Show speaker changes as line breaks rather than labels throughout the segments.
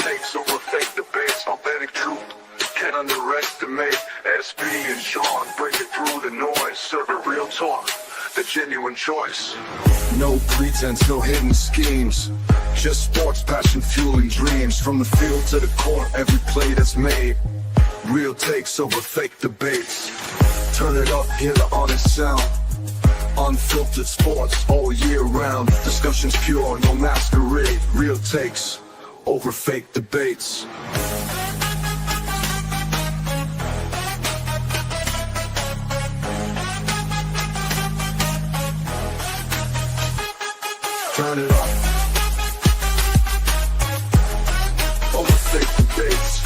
takes over fake debates. Authentic truth can't underestimate. SB and Sean breaking through the noise, serving real talk, the genuine choice. No pretense, no hidden schemes, just sports passion fueling dreams. From the field to the court, every play that's made. Real takes over fake debates. Turn it up, hear the honest sound. Unfiltered sports all year round. Discussions pure, no masquerade. Real takes over fake debates. Turn it up. Over fake debates.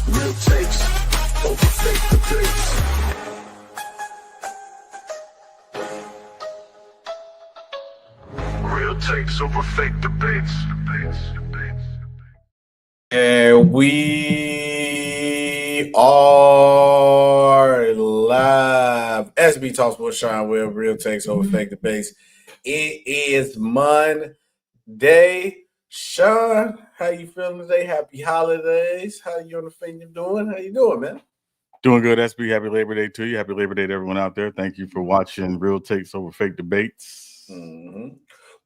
Real takes over fake debates. Real takes over fake debates.
And we are live. SBtalksports Sean Webb, real takes over fake debates. It is Monday. Sean, how you feeling today? Happy holidays. How you on the finger doing? How you doing, man?
Doing good, SB. Happy Labor Day to you. Happy Labor Day to everyone out there. Thank you for watching Real Takes Over Fake Debates.
Mm-hmm.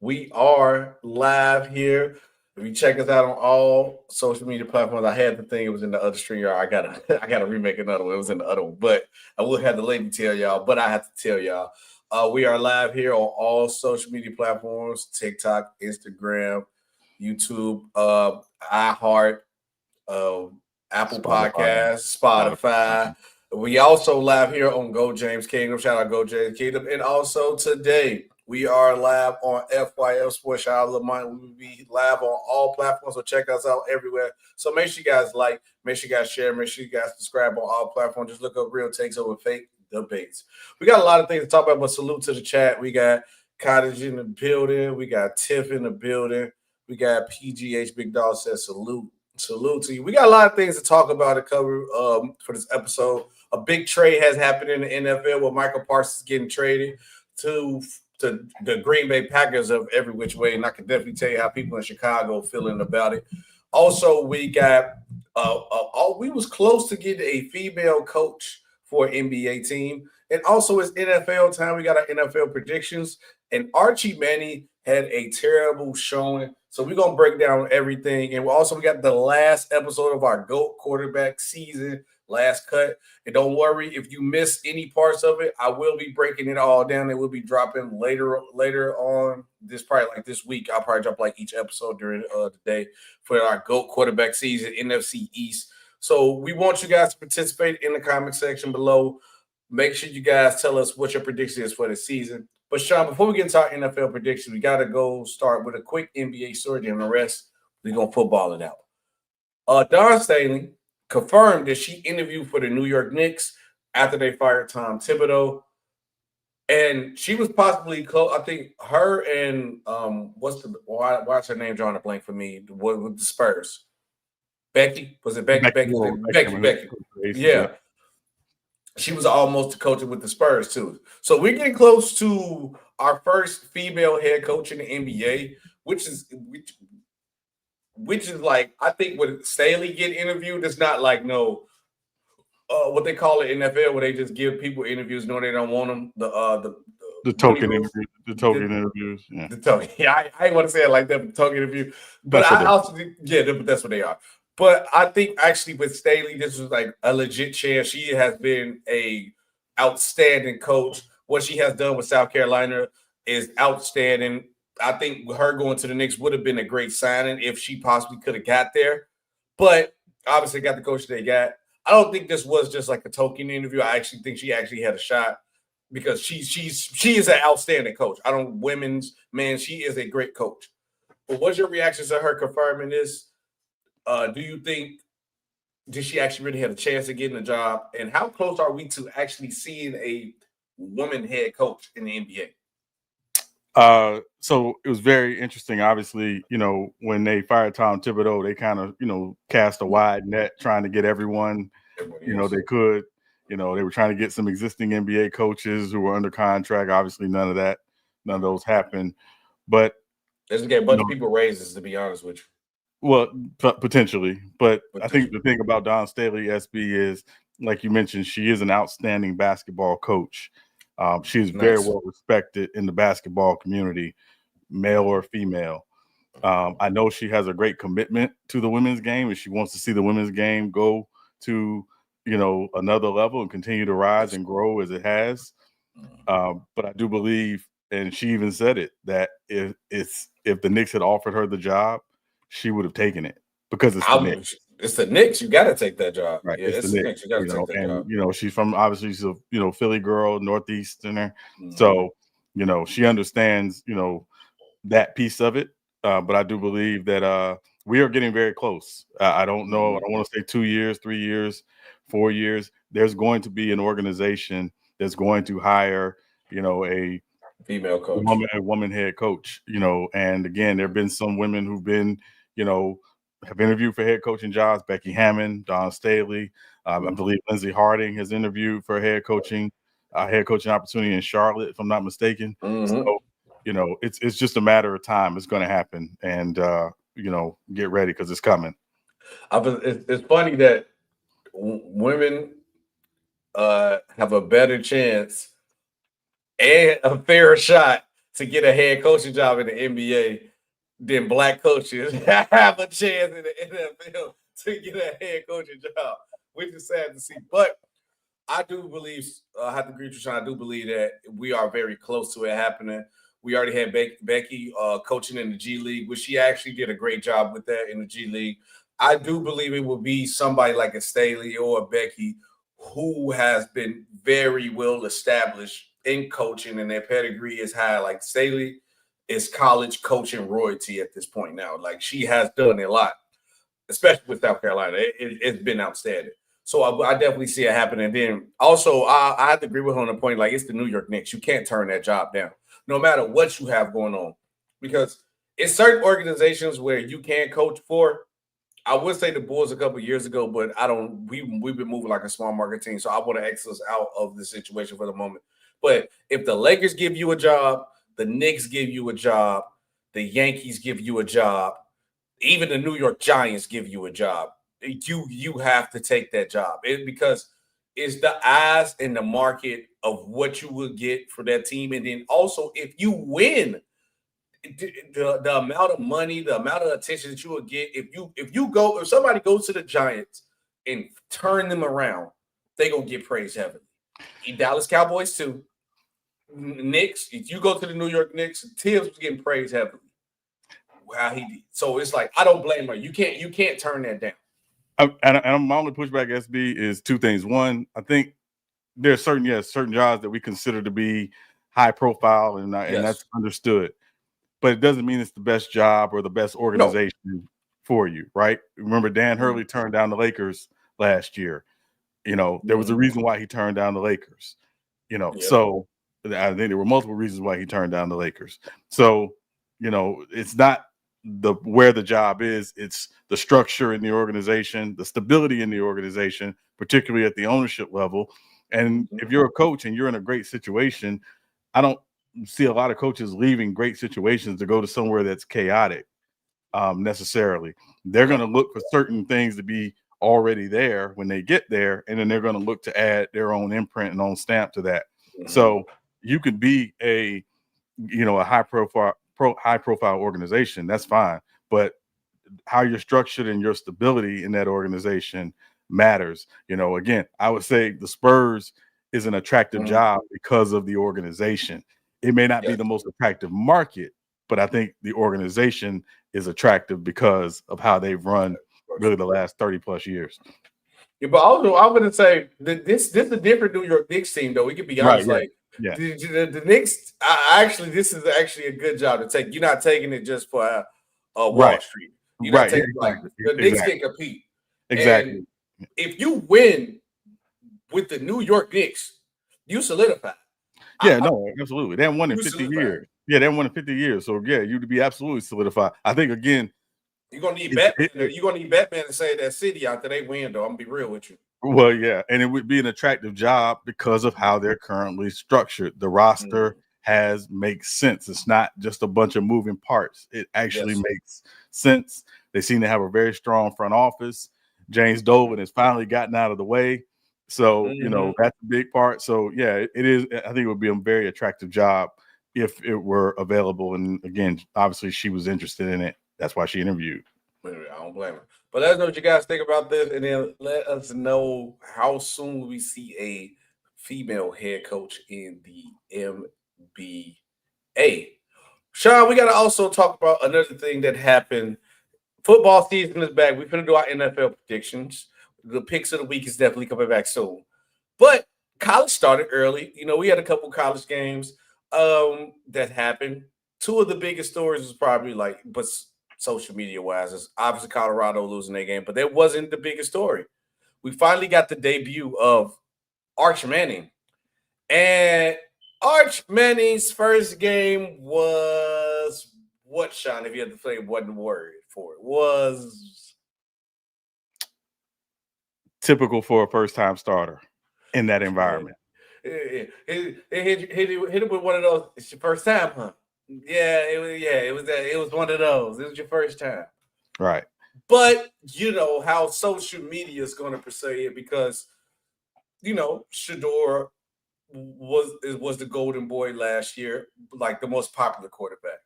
We are live here. If you check us out on all social media platforms, I had the thing. It was in the other stream. I gotta remake another one. It was in the other one, but I would have the lady tell y'all. But I have to tell y'all, we are live here on all social media platforms: TikTok, Instagram, YouTube, iHeart, Apple Podcasts, Spotify. We also live here on Go James Kingdom. Shout out Go James Kingdom, and also today. We are live on FYF Sports. Shout out Lamont. We will be live on all platforms, so check us out everywhere. So make sure you guys like, make sure you guys share, make sure you guys subscribe on all platforms. Just look up Real Takes Over Fake Debates. We got a lot of things to talk about, but salute to the chat. We got Cottage in the building. We got Tiff in the building. We got PGH Big Dog says salute. Salute to you. We got a lot of things to talk about to cover for this episode. A big trade has happened in the NFL with Micah Parsons getting traded to the Green Bay Packers of every which way, and I can definitely tell you how people in Chicago feeling about it. Also, we got we was close to getting a female coach for an NBA team, and also it's NFL time. We got our NFL predictions, and Archie Manning had a terrible showing, so we're gonna break down everything. And we got the last episode of our GOAT quarterback season. Last cut. And don't worry if you miss any parts of it. I will be breaking it all down. It will be dropping later on this week. I'll probably drop like each episode during the day for our GOAT quarterback season, NFC East. So we want you guys to participate in the comment section below. Make sure you guys tell us what your prediction is for the season. But Sean, before we get into our NFL predictions, we got to go start with a quick NBA story, and the rest we're gonna football it out. Dawn Staley confirmed that she interviewed for the New York Knicks after they fired Tom Thibodeau. And she was possibly close. I think her and why's her name drawing a blank for me? With the Spurs. Becky? Was it Becky? Becky. Yeah. She was almost coaching with the Spurs too. So we're getting close to our first female head coach in the NBA, which is like, I think when Staley get interviewed, it's not like what they call it in NFL, where they just give people interviews knowing they don't want them. The token interviews. The token interviews. Yeah. The token. Yeah, I ain't want to say it like that, but token interview. But that's what they are. But I think actually with Staley, this was like a legit chance. She has been a outstanding coach. What she has done with South Carolina is outstanding. I think her going to the Knicks would have been a great signing if she possibly could have got there. But obviously got the coach they got. I don't think this was just like a token interview. I actually think she actually had a shot because she is an outstanding coach. She is a great coach. But what's your reaction to her confirming this? Do you think did she actually really have a chance of getting a job? And how close are we to actually seeing a woman head coach in the NBA?
So it was very interesting. Obviously, when they fired Tom Thibodeau, they kind of, cast a wide net trying to get everyone, they could. They were trying to get some existing NBA coaches who were under contract. Obviously, none of those happened. But
They just get a bunch of people raises, to be honest with you.
Well, potentially, but I think the thing about Dawn Staley, SB, is like you mentioned, she is an outstanding basketball coach. She is very well respected in the basketball community, male or female. I know she has a great commitment to the women's game, and she wants to see the women's game go to, another level and continue to rise and grow as it has. But I do believe, and she even said it, that if the Knicks had offered her the job, she would have taken it because it's the Knicks.
It's the Knicks. You got to take that job.
Right.
Yeah,
it's the Knicks.
You got to take that job.
She's from, obviously, she's a Philly girl, Northeasterner. So, she understands, that piece of it. But I do believe that we are getting very close. I don't know. I don't want to say 2 years, 3 years, 4 years. There's going to be an organization that's going to hire, a
female coach,
a woman head coach, and again, there have been some women who've been, have interviewed for head coaching jobs. Becky Hammond, Dawn Staley, I believe Lindsey Harding has interviewed for head coaching opportunity in Charlotte, if I'm not mistaken. So, it's just a matter of time. It's going to happen, and get ready because it's coming.
It's funny that women have a better chance and a fairer shot to get a head coaching job in the NBA than black coaches have a chance in the NFL to get a head coaching job, which is sad to see. But I do believe, I have to agree with you, Sean, I do believe that we are very close to it happening. We already had Becky coaching in the G League, which she actually did a great job with that in the G League. I do believe it will be somebody like a Staley or a Becky who has been very well established in coaching, and their pedigree is high. Like Staley is college coaching royalty at this point now. Like she has done a lot, especially with South Carolina. It's been outstanding. So I definitely see it happening. Then also, I have to agree with her on the point, like it's the New York Knicks. You can't turn that job down, no matter what you have going on. Because it's certain organizations where you can coach for. I would say the Bulls a couple of years ago, but we've been moving like a small market team. So I want to X us out of the situation for the moment. But if the Lakers give you a job, the Knicks give you a job, the Yankees give you a job, even the New York Giants give you a job, you have to take that job because it's the eyes and the market of what you will get for that team. And then also, if you win, the amount of money, the amount of attention that you will get, if somebody goes to the Giants and turn them around, they're gonna get praised heavily. Dallas Cowboys too. Knicks, if you go to the New York Knicks, Tibbs was getting praised heavily. How he did. So it's like I don't blame her. You can't turn that down.
And my only pushback, SB, is two things. One, I think there's certain jobs that we consider to be high profile, and that's understood. But it doesn't mean it's the best job or the best organization for you, right? Remember, Dan Hurley turned down the Lakers last year. There was a reason why he turned down the Lakers. So I think there were multiple reasons why he turned down the Lakers. So, it's not where the job is, it's the structure in the organization, the stability in the organization, particularly at the ownership level. And if you're a coach and you're in a great situation, I don't see a lot of coaches leaving great situations to go to somewhere that's chaotic necessarily. They're going to look for certain things to be already there when they get there, and then they're going to look to add their own imprint and own stamp to that. So you could be a high profile organization, that's fine, but how you're structured and your stability in that organization matters. Again, I would say the Spurs is an attractive job because of the organization. It may not be the most attractive market, but I think the organization is attractive because of how they've run really the last 30 plus years.
Yeah, but also I'm going to say that this is a different New York Knicks team, though. We can be honest, the Knicks. This is actually a good job to take. You're not taking it just for Wall Street. You're not taking the Knicks can compete.
Exactly.
And if you win with the New York Knicks, you solidify.
Yeah, absolutely. They haven't won in 50 years. Yeah, they haven't won in 50 years. So yeah, you'd be absolutely solidified. I think again,
you're gonna need Batman. You're gonna need Batman to save that city after they win, though. I'm gonna be real with you.
Well, yeah, and it would be an attractive job because of how they're currently structured. The roster makes sense. It's not just a bunch of moving parts. It actually makes sense. They seem to have a very strong front office. James Dolan has finally gotten out of the way. So, that's a big part. So, yeah, it is. I think it would be a very attractive job if it were available. And again, obviously she was interested in it. That's why she interviewed.
I don't blame her. But let us know what you guys think about this, and then let us know how soon we see a female head coach in the NBA. Sean, we got to also talk about another thing that happened. Football season is back. We're going to do our NFL predictions. The picks of the week is definitely coming back soon. But college started early. We had a couple college games that happened. Two of the biggest stories was probably but social media wise, is obviously Colorado losing their game, but that wasn't the biggest story. We finally got the debut of Arch Manning. And Arch Manning's first game was what, Sean, if you had to say one word for it, was
typical for a first-time starter in that environment.
Hit him with one of those. It's your first time, huh? It was one of those. It was your first time.
Right.
But how social media is going to portray it, because Shador was the golden boy last year, like the most popular quarterback.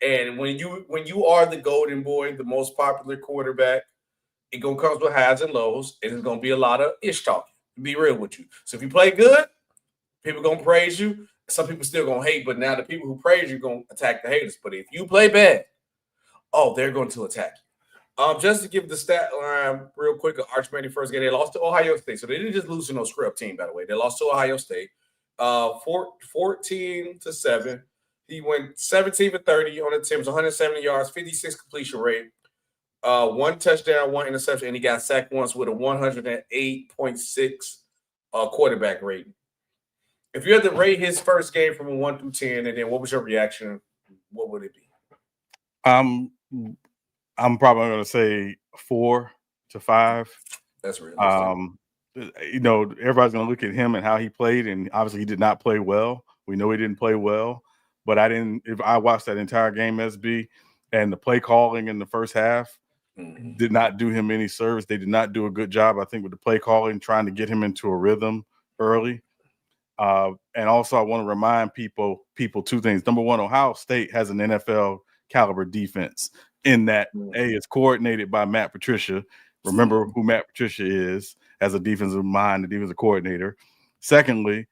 And when you are the golden boy, the most popular quarterback, it gonna comes with highs and lows, and it's gonna be a lot of ish talking. To be real with you. So if you play good, people gonna praise you. Some people still gonna hate, but now the people who praise you gonna attack the haters. But if you play bad, they're going to attack you. Just to give the stat line real quick, Arch Manning first game, they lost to Ohio State. So they didn't just lose to no scrub team, by the way. They lost to Ohio State, 14-7. He went 17 for 30 on attempts, 170 yards, 56 completion rate, one touchdown, one interception, and he got sacked once with a 108.6 quarterback rating. If you had to rate his first game from a 1 through 10, and then what was your reaction? What would it be?
I'm probably going to say 4 to 5.
That's real.
Everybody's going to look at him and how he played, and obviously he did not play well. We know he didn't play well, but if I watched that entire game, SB, and the play calling in the first half did not do him any service. They did not do a good job, I think, with the play calling, trying to get him into a rhythm early. And also I want to remind people two things. Number one, Ohio State has an NFL caliber defense in that it's coordinated by Matt Patricia. Remember who Matt Patricia is as a defensive mind, the defensive coordinator. Secondly,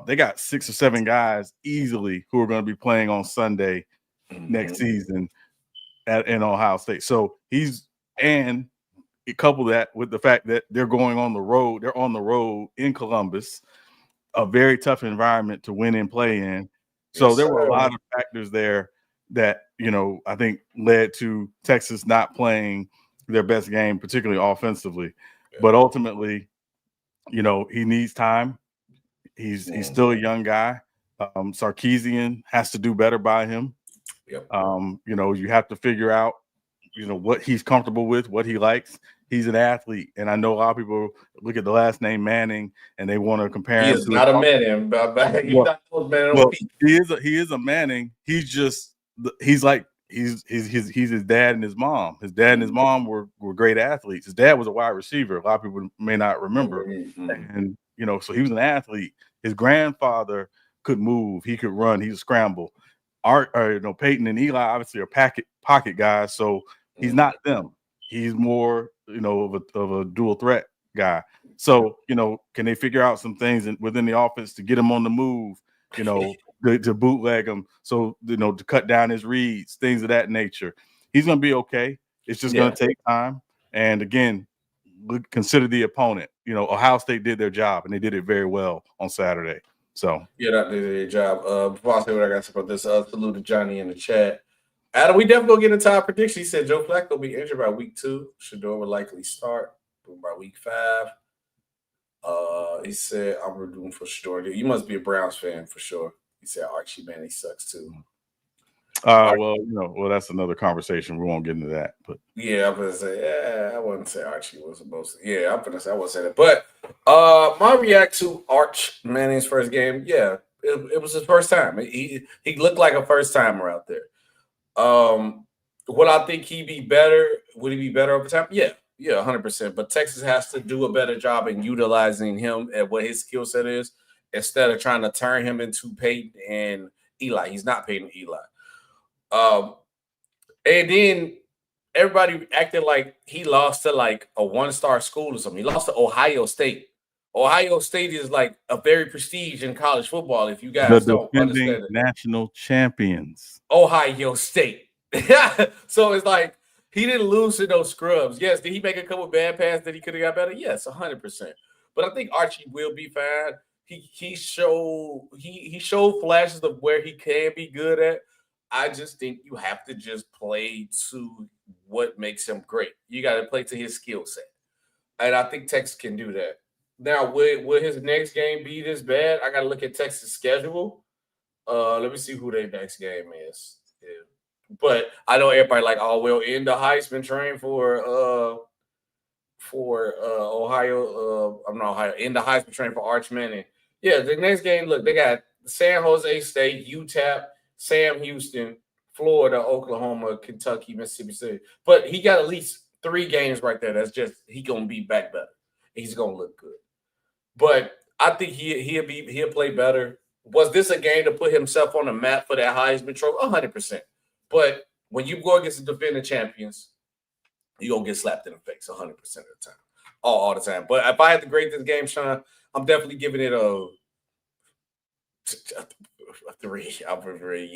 they got 6 or 7 guys easily who are going to be playing on Sunday next season in Ohio State. So and you couple that with the fact that they're going on the road. They're on the road in Columbus, a very tough environment to win and play in. So there were a lot of factors there that, I think led to Texas not playing their best game, particularly offensively. Yeah. But ultimately, he needs time. He's still a young guy. Sarkisian has to do better by him. Yep. You have to figure out, what he's comfortable with, what he likes. He's an athlete, and I know a lot of people look at the last name Manning and they want to compare him.
He is not a Manning,
he is a Manning. He's just he's his dad and his mom. His dad and his mom were great athletes. His dad was a wide receiver. A lot of people may not remember, and so he was an athlete. His grandfather could move. He could run. He could scramble. Peyton and Eli obviously are pocket guys, so he's not them. He's more, of a dual threat guy. So, can they figure out some things within the offense to get him on the move, to bootleg him, so, to cut down his reads, things of that nature. He's going to be okay. It's just going to take time. And again, consider the opponent. Ohio State did their job, and they did it very well on Saturday. So
that did their job. Before I say what I got to say about this, salute to Johnny in the chat. Adam, we definitely gonna get into our prediction. He said Joe Flacco will be injured by week 2. Shador will likely start by week 5. He said I'm rooting for Shador. You must be a Browns fan for sure. He said Archie Manning sucks too.
Well, that's another conversation. We won't get into that. But
I'm gonna say, I wouldn't say Archie was supposed to. I'm gonna say I wouldn't say that. But my react to Arch Manning's first game, it was his first time. He looked like a first timer out there. Would I think he'd be better? Would he be better over time? Yeah, 100%. But Texas has to do a better job in utilizing him at what his skill set is instead of trying to turn him into Peyton and Eli. He's not Peyton Eli. And then everybody acted like he lost to like a one-star school or something. He lost to Ohio State. Ohio State is like a very prestige in college football. If you guys don't understand it,
national champions,
Ohio State. So it's like he didn't lose to those scrubs. Yes, did he make a couple bad passes that he could have got better? Yes, 100%. But I think Archie will be fine. He showed flashes of where he can be good at. I just think you have to just play to what makes him great. You got to play to his skill set. And I think Texas can do that. Now, will his next game be this bad? I got to look at Texas' schedule. Let me see who their next game is. Yeah. But I know everybody like, oh, we'll end the Heisman train for Ohio. I'm not Ohio. End the Heisman train for Arch Manning. Yeah, the next game, look, they got San Jose State, UTEP, Sam Houston, Florida, Oklahoma, Kentucky, Mississippi State. But he got at least 3 games right there. That's just he gonna be back better. He's gonna look good. But I think he'll play better. Was this a game to put himself on the map for that Heisman trophy? 100%. But when you go against the defending champions, you're going to get slapped in the face 100% of the time. All the time. But if I had to grade this game, Sean, I'm definitely giving it a 3. I'm for 3.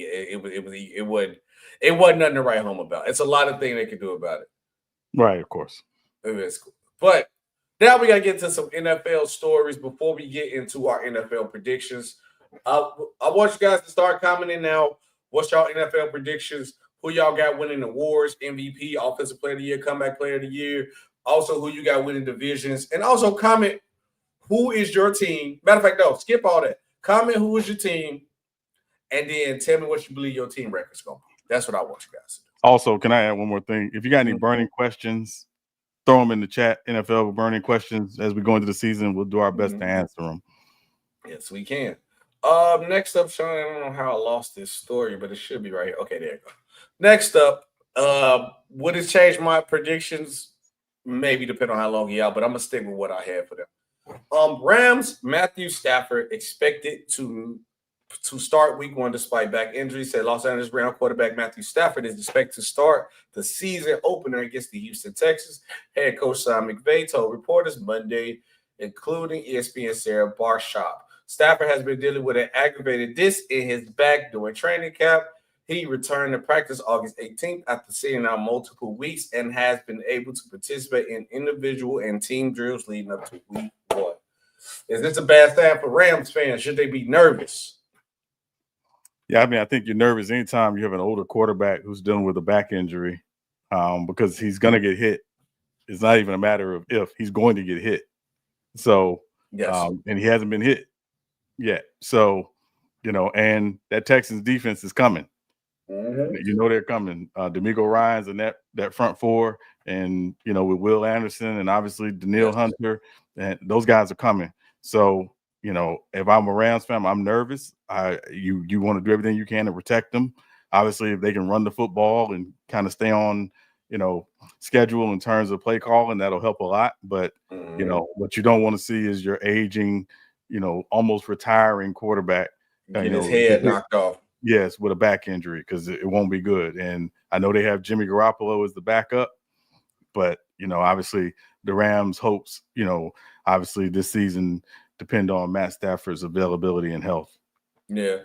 It wasn't nothing to write home about. It's a lot of things they could do about it.
Right, of course.
It is cool. But now we got to get to some NFL stories before we get into our NFL predictions. I want you guys to start commenting now. What's y'all NFL predictions? Who y'all got winning awards, MVP, Offensive Player of the Year, Comeback Player of the Year. Also, who you got winning divisions. And also comment who is your team. Matter of fact, no, skip all that. Comment who is your team. And then tell me what you believe your team record's going to be. That's what I want you guys to do.
Also, can I add one more thing? If you got any burning questions, throw them in the chat. NFL burning questions as we go into the season. We'll do our best to answer them.
Yes, we can. Next up, Sean, I don't know how I lost this story, but it should be right here. Okay, there you go. Next up, would it change my predictions? Maybe depending on how long he out, but I'm gonna stick with what I had for them. Rams, Matthew Stafford expected to start week 1 despite back injury. Said Los Angeles Rams quarterback Matthew Stafford is expected to start the season opener against the Houston Texans. Head coach Sean McVay told reporters Monday, including ESPN Sarah Barshop. Stafford has been dealing with an aggravated disc in his back during training camp. He returned to practice August 18th after sitting out multiple weeks and has been able to participate in individual and team drills leading up to week 1. Is this a bad sign for Rams fans? Should they be nervous?
Yeah, I mean, I think you're nervous anytime you have an older quarterback who's dealing with a back injury because he's going to get hit. It's not even a matter of if. He's going to get hit. So, yes. And he hasn't been hit yet. So, and that Texans defense is coming. Mm-hmm. You know they're coming. D'Amico Ryans and that front four, and with Will Anderson and obviously Daniil Hunter, and those guys are coming. So if I'm a Rams fan, I'm nervous. You want to do everything you can to protect them. Obviously, if they can run the football and kind of stay on schedule in terms of play calling, that'll help a lot. But what you don't want to see is your aging, almost retiring quarterback.
His head knocked off.
Yes, with a back injury, because it won't be good. And I know they have Jimmy Garoppolo as the backup, but obviously the Rams' hopes, obviously this season depend on Matt Stafford's availability and health.
Yeah.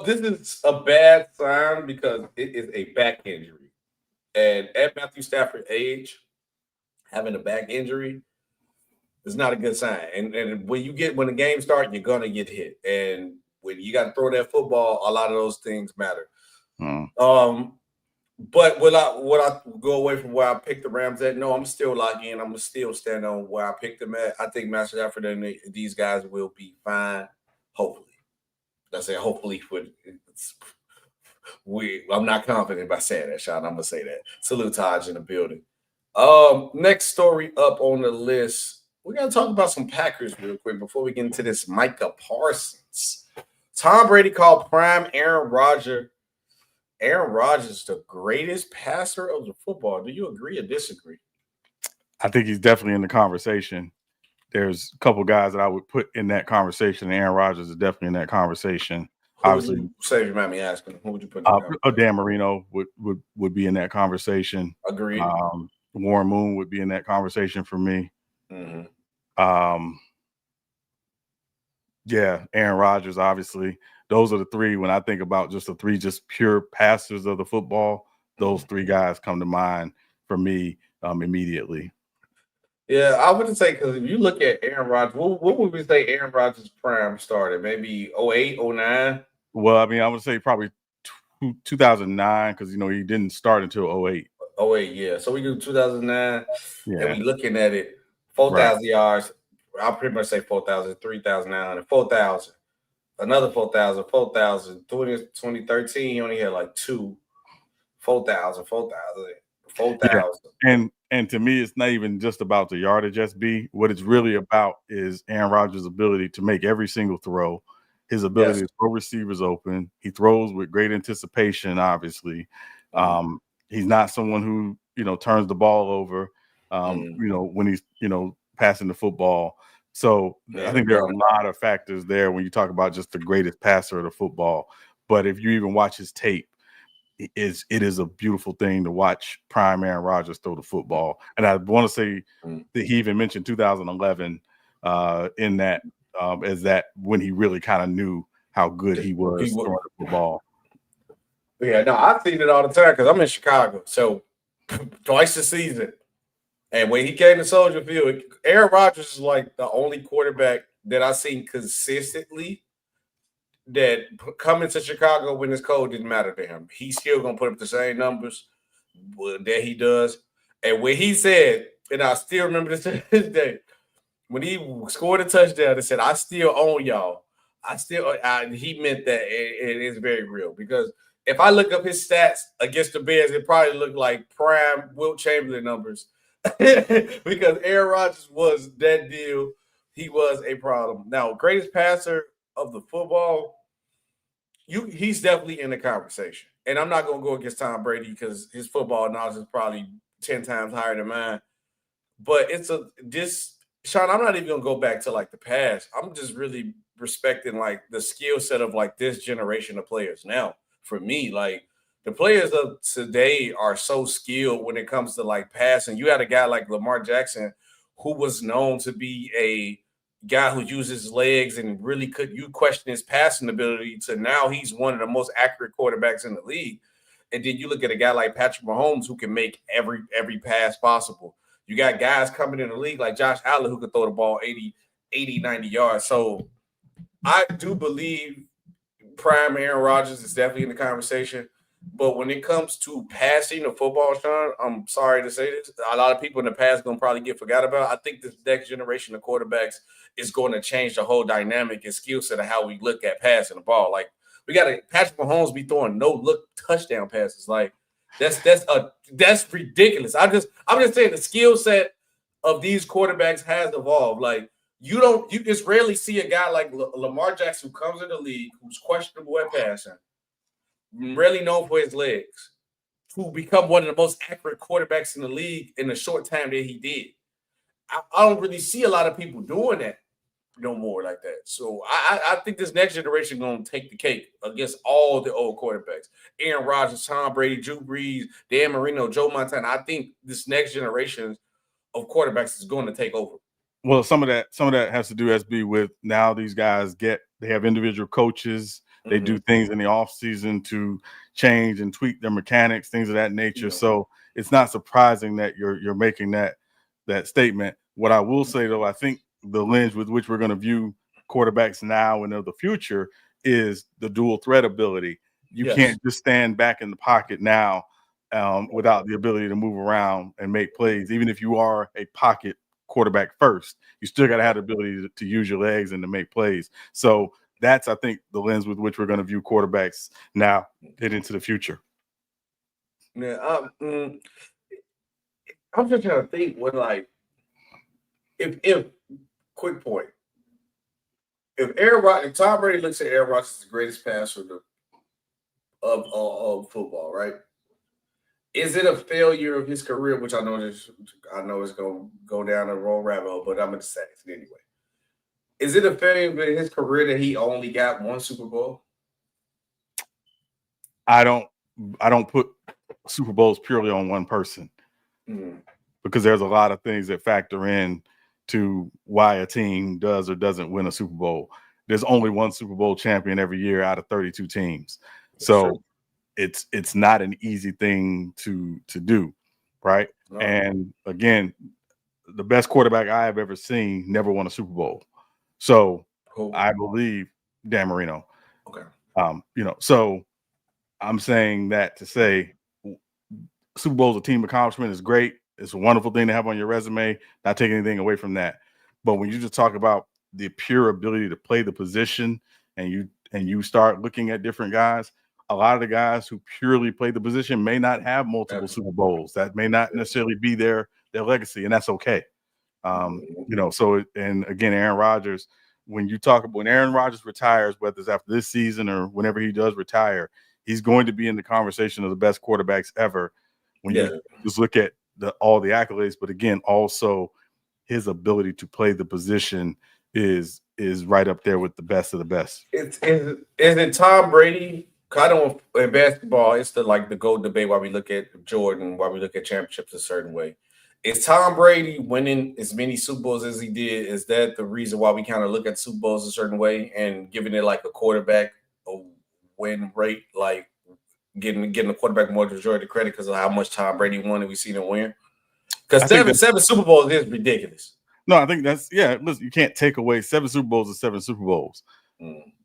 This is a bad sign because it is a back injury. And at Matthew Stafford's age, having a back injury is not a good sign. And when the game starts, you're gonna get hit. And when you got to throw that football, a lot of those things matter. But will I go away from where I picked the Rams at? No, I'm still locked in. I'm still stand on where I picked them at. I think Matt Stafford and these guys will be fine. Hopefully. I say hopefully. I'm not confident by saying that, Sean. I'm going to say that. Salute Taj in the building. Next story up on the list. We're going to talk about some Packers real quick before we get into this Micah Parsons. Tom Brady called prime Aaron Rodgers. Aaron Rodgers is the greatest passer of the football. Do you agree or disagree?
I think he's definitely in the conversation. There's a couple guys that I would put in that conversation. Aaron Rodgers is definitely in that conversation. Obviously,
say you mind me asking, who would you put in that?
Dan Marino would be in that conversation.
Agreed.
Warren Moon would be in that conversation for me.
Mm-hmm.
Yeah, Aaron Rodgers, obviously. Those are the three. When I think about just the three, just pure passers of the football, those three guys come to mind for me immediately.
Yeah, I wouldn't say, because if you look at Aaron Rodgers, what would we say Aaron Rodgers' prime started? Maybe 08, 09?
Well, I mean, I would say probably 2009, because, you know, he didn't start until 08.
08, yeah. So we do 2009,
yeah.
And we looking at it, 4,000 yards. I'll pretty much say 4,000, 3,900, 4,000. Another 4,000, 4,000. 2013, he only had like 4,000.
Yeah. And to me, it's not even just about the yardage, SB. What it's really about is Aaron Rodgers' ability to make every single throw, his ability to throw receivers open. He throws with great anticipation, obviously. He's not someone who, you know, turns the ball over, you know, when he's, you know, passing the football. So I think there are a lot of factors there when you talk about just the greatest passer of the football. But if you even watch his tape, it is a beautiful thing to watch prime Aaron Rodgers throw the football. And I want to say that he even mentioned 2011 in that as that when he really kind of knew how good he was throwing the football.
Yeah, no, I've seen it all the time because I'm in Chicago. So twice a season. And when he came to Soldier Field, Aaron Rodgers is like the only quarterback that I've seen consistently that coming to Chicago when it's cold didn't matter to him. He's still going to put up the same numbers that he does. And when he said, and I still remember this to this day, when he scored a touchdown, he said, "I still own y'all." He meant that it is very real, because if I look up his stats against the Bears, it probably looked like prime Wilt Chamberlain numbers because Aaron Rodgers was that deal. He was a problem. Now, greatest passer of the football, he's definitely in the conversation. And I'm not going to go against Tom Brady because his football knowledge is probably 10 times higher than mine. But Sean, I'm not even going to go back to like the past. I'm just really respecting like the skill set of like this generation of players now. For me, like the players of today are so skilled when it comes to like passing. You had a guy like Lamar Jackson who was known to be a guy who uses his legs and really you question his passing ability, to now he's one of the most accurate quarterbacks in the league. And then you look at a guy like Patrick Mahomes who can make every pass possible. You got guys coming in the league like Josh Allen who could throw the ball 80, 90 yards. So I do believe prime Aaron Rodgers is definitely in the conversation. But when it comes to passing the football, Sean, I'm sorry to say this, a lot of people in the past going to probably get forgot about. I think this next generation of quarterbacks is going to change the whole dynamic and skill set of how we look at passing the ball. Like, we got Patrick Mahomes be throwing no-look touchdown passes. Like, that's ridiculous. I'm just saying the skill set of these quarterbacks has evolved. Like, you just rarely see a guy like Lamar Jackson who comes in the league who's questionable at passing, really known for his legs, who become one of the most accurate quarterbacks in the league in the short time that he did. I don't really see a lot of people doing that no more like that. So I think this next generation going to take the cake against all the old quarterbacks. Aaron Rodgers, Tom Brady, Drew Brees, Dan Marino, Joe Montana. I think this next generation of quarterbacks is going to take over.
Well, some of that has to do, SB, with now these guys they have individual coaches. They do things in the offseason to change and tweak their mechanics, things of that nature. So it's not surprising that you're making that statement. What I will say, though, I think the lens with which we're going to view quarterbacks now and of the future is the dual threat ability. You can't just stand back in the pocket now without the ability to move around and make plays. Even if you are a pocket quarterback first, you still got to have the ability to use your legs and to make plays. So that's, I think, the lens with which we're going to view quarterbacks now and into the future.
Yeah, I'm just trying to think if quick point, if Tom Brady looks at Aaron Rodgers as the greatest passer of football, right? Is it a failure of his career? Which I know it's going to go down a wrong rabbit hole, but I'm going to say it anyway. Is it a failure of his career that he only got one Super Bowl?
I don't put Super Bowls purely on one person because there's a lot of things that factor in to why a team does or doesn't win a Super Bowl. There's only one Super Bowl champion every year out of 32 teams. So it's not an easy thing to do, right? No. And again, the best quarterback I have ever seen never won a Super Bowl. So I believe Dan Marino.
Okay.
So I'm saying that to say Super Bowl is a team accomplishment is great. It's a wonderful thing to have on your resume. Not taking anything away from that. But when you just talk about the pure ability to play the position and you start looking at different guys, a lot of the guys who purely play the position may not have multiple Super Bowls. That may not necessarily be their legacy, and that's okay. So and again, Aaron Rodgers, when Aaron Rodgers retires, whether it's after this season or whenever he does retire, he's going to be in the conversation of the best quarterbacks ever. When you just look at all the accolades, but again, also his ability to play the position is right up there with the best of the best.
Is it Tom Brady? I don't in basketball. It's the GOAT debate why we look at Jordan, why we look at championships a certain way. Is Tom Brady winning as many Super Bowls as he did? Is that the reason why we kind of look at Super Bowls a certain way and giving it like a quarterback a win rate, like getting the quarterback more majority of the credit because of how much Tom Brady won and we seen him win? Because seven Super Bowls is ridiculous.
No, I think listen, you can't take away 7 Super Bowls and 7 Super Bowls.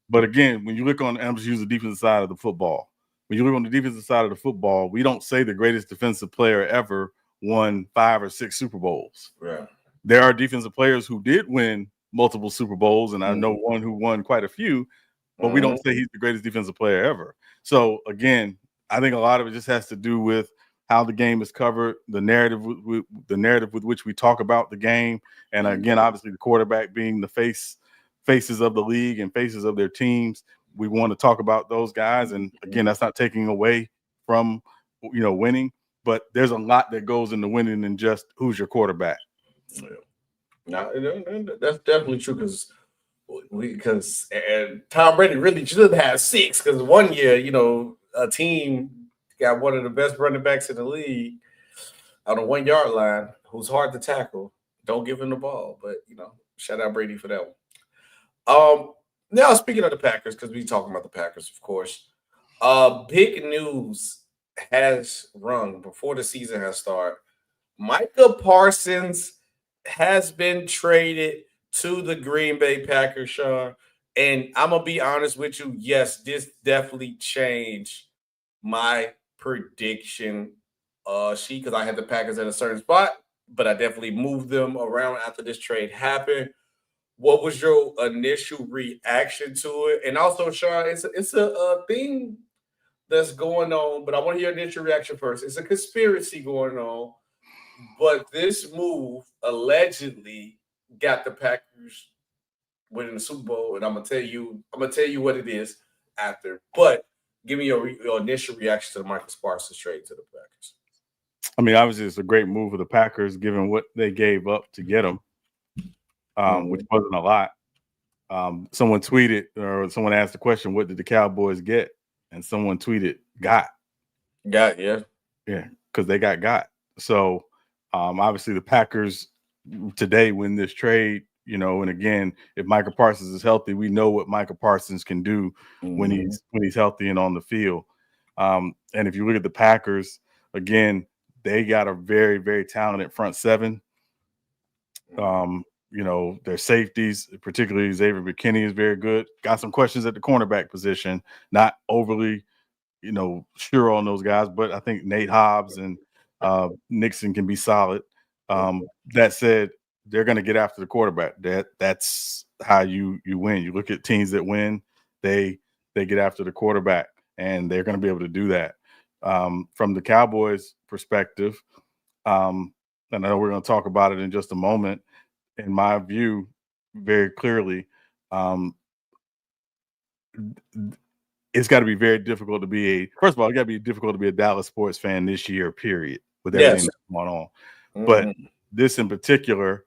But again, when you look on, I'm just using the defensive side of the football. When you look on the defensive side of the football, we don't say the greatest defensive player ever won 5 or 6 Super Bowls.
Yeah.
There are defensive players who did win multiple Super Bowls, and I know one who won quite a few, but we don't say he's the greatest defensive player ever. So again, I think a lot of it just has to do with how the game is covered, the narrative with which we talk about the game, and again, obviously the quarterback being the faces of the league and faces of their teams. We want to talk about those guys, and again, that's not taking away from winning, but there's a lot that goes into winning than just who's your quarterback.
Yeah. Now, that's definitely true because Tom Brady really should have 6 because one year, a team got one of the best running backs in the league on the 1-yard line who's hard to tackle. Don't give him the ball, but shout out Brady for that one. Now speaking of the Packers, because we talking about the Packers, of course, big news has rung before the season has started. Micah Parsons has been traded to the Green Bay Packers, Sean. And I'm gonna be honest with you. Yes, this definitely changed my prediction sheet because I had the Packers at a certain spot, but I definitely moved them around after this trade happened. What was your initial reaction to it? And also, Sean, it's a thing that's going on, but I want to hear your initial reaction first. It's a conspiracy going on, but this move allegedly got the Packers winning the Super Bowl, and I'm gonna tell you what it is after. But give me your initial reaction to the Micah Parsons trade to the Packers.
I mean, obviously, it's a great move for the Packers, given what they gave up to get him, which wasn't a lot. Someone tweeted, or someone asked the question, "What did the Cowboys get?" And someone tweeted, "Got."
Got, yeah,
because they got. So, obviously, the Packers today win this trade. And again, if Micah Parsons is healthy, we know what Micah Parsons can do when he's healthy and on the field. And if you look at the Packers, again, they got a very, very talented front seven. Their safeties, particularly Xavier McKinney, is very good. Got some questions at the cornerback position. Not overly, sure on those guys, but I think Nate Hobbs and Nixon can be solid. That said, they're going to get after the quarterback. That's how you win. You look at teams that win, they get after the quarterback, and they're going to be able to do that. From the Cowboys' perspective, and I know we're going to talk about it in just a moment. In my view, very clearly, it's got to be very difficult to be first of all, it got to be difficult to be a Dallas sports fan this year, period, with everything that's going on. But this in particular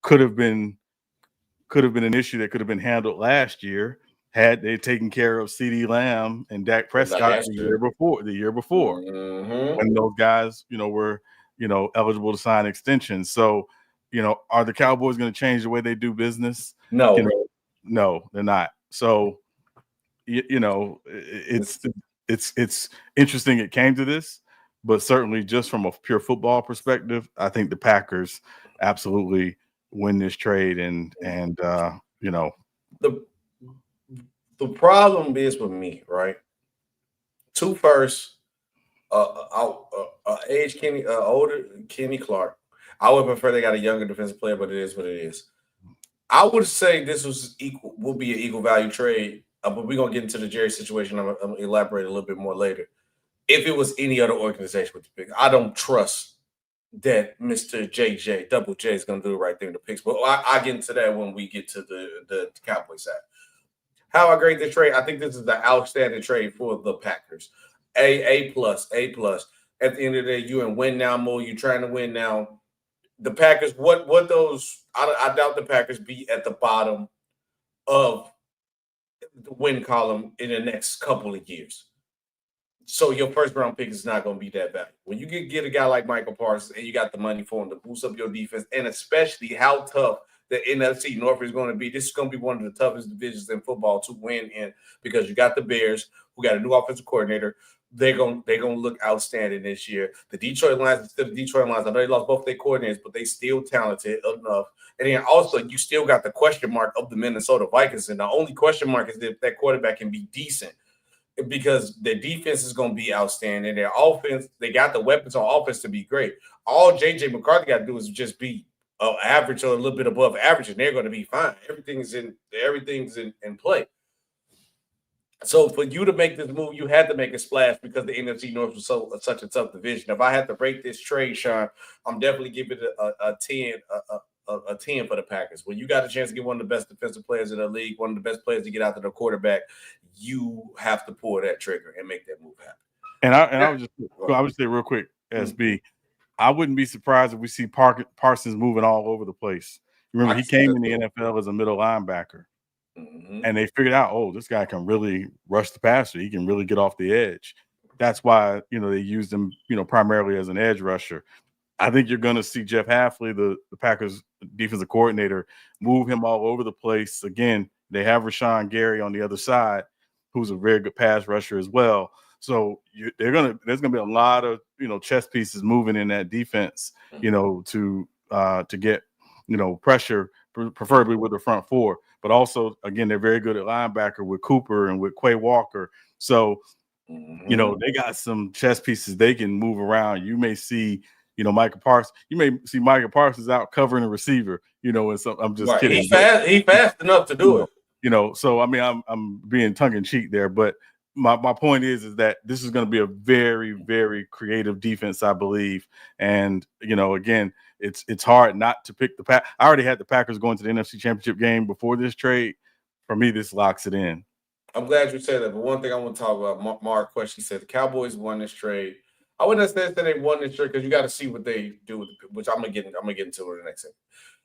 could have been an issue that could have been handled last year had they taken care of CeeDee Lamb and Dak Prescott the year before, when those guys, were, eligible to sign extensions. So, are the Cowboys going to change the way they do business?
No,
no, they're not. So, it's interesting it came to this, but certainly just from a pure football perspective, I think the Packers absolutely win this trade. And
the problem is with me, right? 2 firsts, age older Kenny Clark. I would prefer they got a younger defensive player, but it is what it is. I would say this will be an equal value trade, but we're gonna get into the Jerry situation. I'm gonna elaborate a little bit more later. If it was any other organization with the pick, I don't trust that Mr. JJ Double J is gonna do the right thing to picks. But I get into that when we get to the Cowboys side. How I grade the trade? I think this is the outstanding trade for the Packers. A plus. At the end of the day, you in win now mode. You're trying to win now. The Packers, what those? I doubt the Packers be at the bottom of the win column in the next couple of years. So your first round pick is not going to be that valuable. When you get a guy like Micah Parsons and you got the money for him to boost up your defense, and especially how tough the NFC North is going to be. This is going to be one of the toughest divisions in football to win in, because you got the Bears, who got a new offensive coordinator. They're going to look outstanding this year. The Detroit Lions, instead of Detroit Lions, I know they lost both their coordinators, but they still talented enough. And then also you still got the question mark of the Minnesota Vikings, and the only question mark is if that quarterback can be decent, because their defense is going to be outstanding. Their offense, they got the weapons on offense to be great. All J.J. McCarthy got to do is just be average or a little bit above average, and they're going to be fine. Everything's in play. So for you to make this move, you had to make a splash because the NFC North was such a tough division. If I had to rate this trade, Sean, I'm definitely giving it a 10, a 10 for the Packers. When you got a chance to get one of the best defensive players in the league, one of the best players to get out to the quarterback, you have to pull that trigger and make that move happen.
And I would say real quick, SB, I wouldn't be surprised if we see Parsons moving all over the place. Remember, he came in the NFL as a middle linebacker, and they figured out, oh, this guy can really rush the passer. He can really get off the edge. That's why, they used him, primarily as an edge rusher. I think you're going to see Jeff Hafley, the Packers defensive coordinator, move him all over the place. Again, they have Rashawn Gary on the other side, who's a very good pass rusher as well. So there's going to be a lot of, chess pieces moving in that defense, to get, pressure, preferably with the front four. But also, again, they're very good at linebacker with Cooper and with Quay Walker. So, they got some chess pieces they can move around. You may see, Micah Parsons. You may see Micah Parsons out covering a receiver. And so I'm just kidding.
He's fast enough to do it.
So I mean, I'm being tongue in cheek there, but my point is that this is going to be a very, very creative defense, I believe. And again, it's hard not to pick the Pack. I already had the Packers going to the NFC Championship game before this trade. For me, this locks it in.
I'm glad you said that. But one thing I want to talk about, Mark question said the Cowboys won this trade. I wouldn't say that they won this trade because you got to see what they do with which I'm gonna get into in the next second.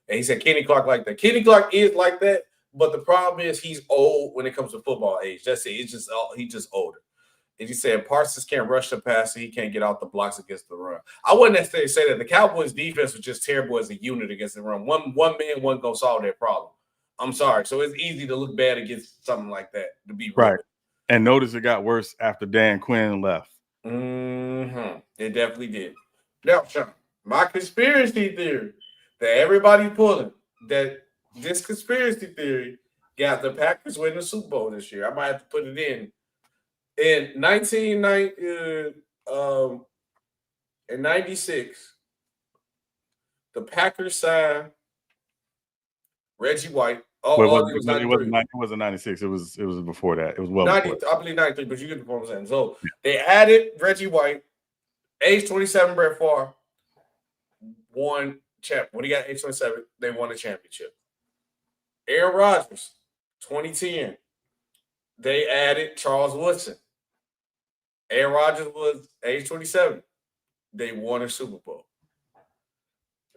And he said Kenny Clark like that. Kenny Clark is like that, but the problem is he's old when it comes to football age. That's it. He's just older. And he said Parsons can't rush the passer. He can't get out the blocks against the run. I wouldn't necessarily say that. The Cowboys' defense was just terrible as a unit against the run. One man wasn't going to solve that problem. I'm sorry. So it's easy to look bad against something like that, to be
right. And notice it got worse after Dan Quinn left.
It definitely did. Now, Sean, my conspiracy theory that everybody's pulling, that this conspiracy theory got the Packers winning the Super Bowl this year. I might have to put it in. In 96, the Packers signed Reggie White.
It wasn't 96. It was before that. It was
90. I believe 93, but you get the point I'm saying. So they added Reggie White, age 27, Brett Favre, won champ. When he got age 27, they won a championship. Aaron Rodgers, 2010, They added Charles Woodson. Aaron Rodgers was age 27. They won a Super Bowl.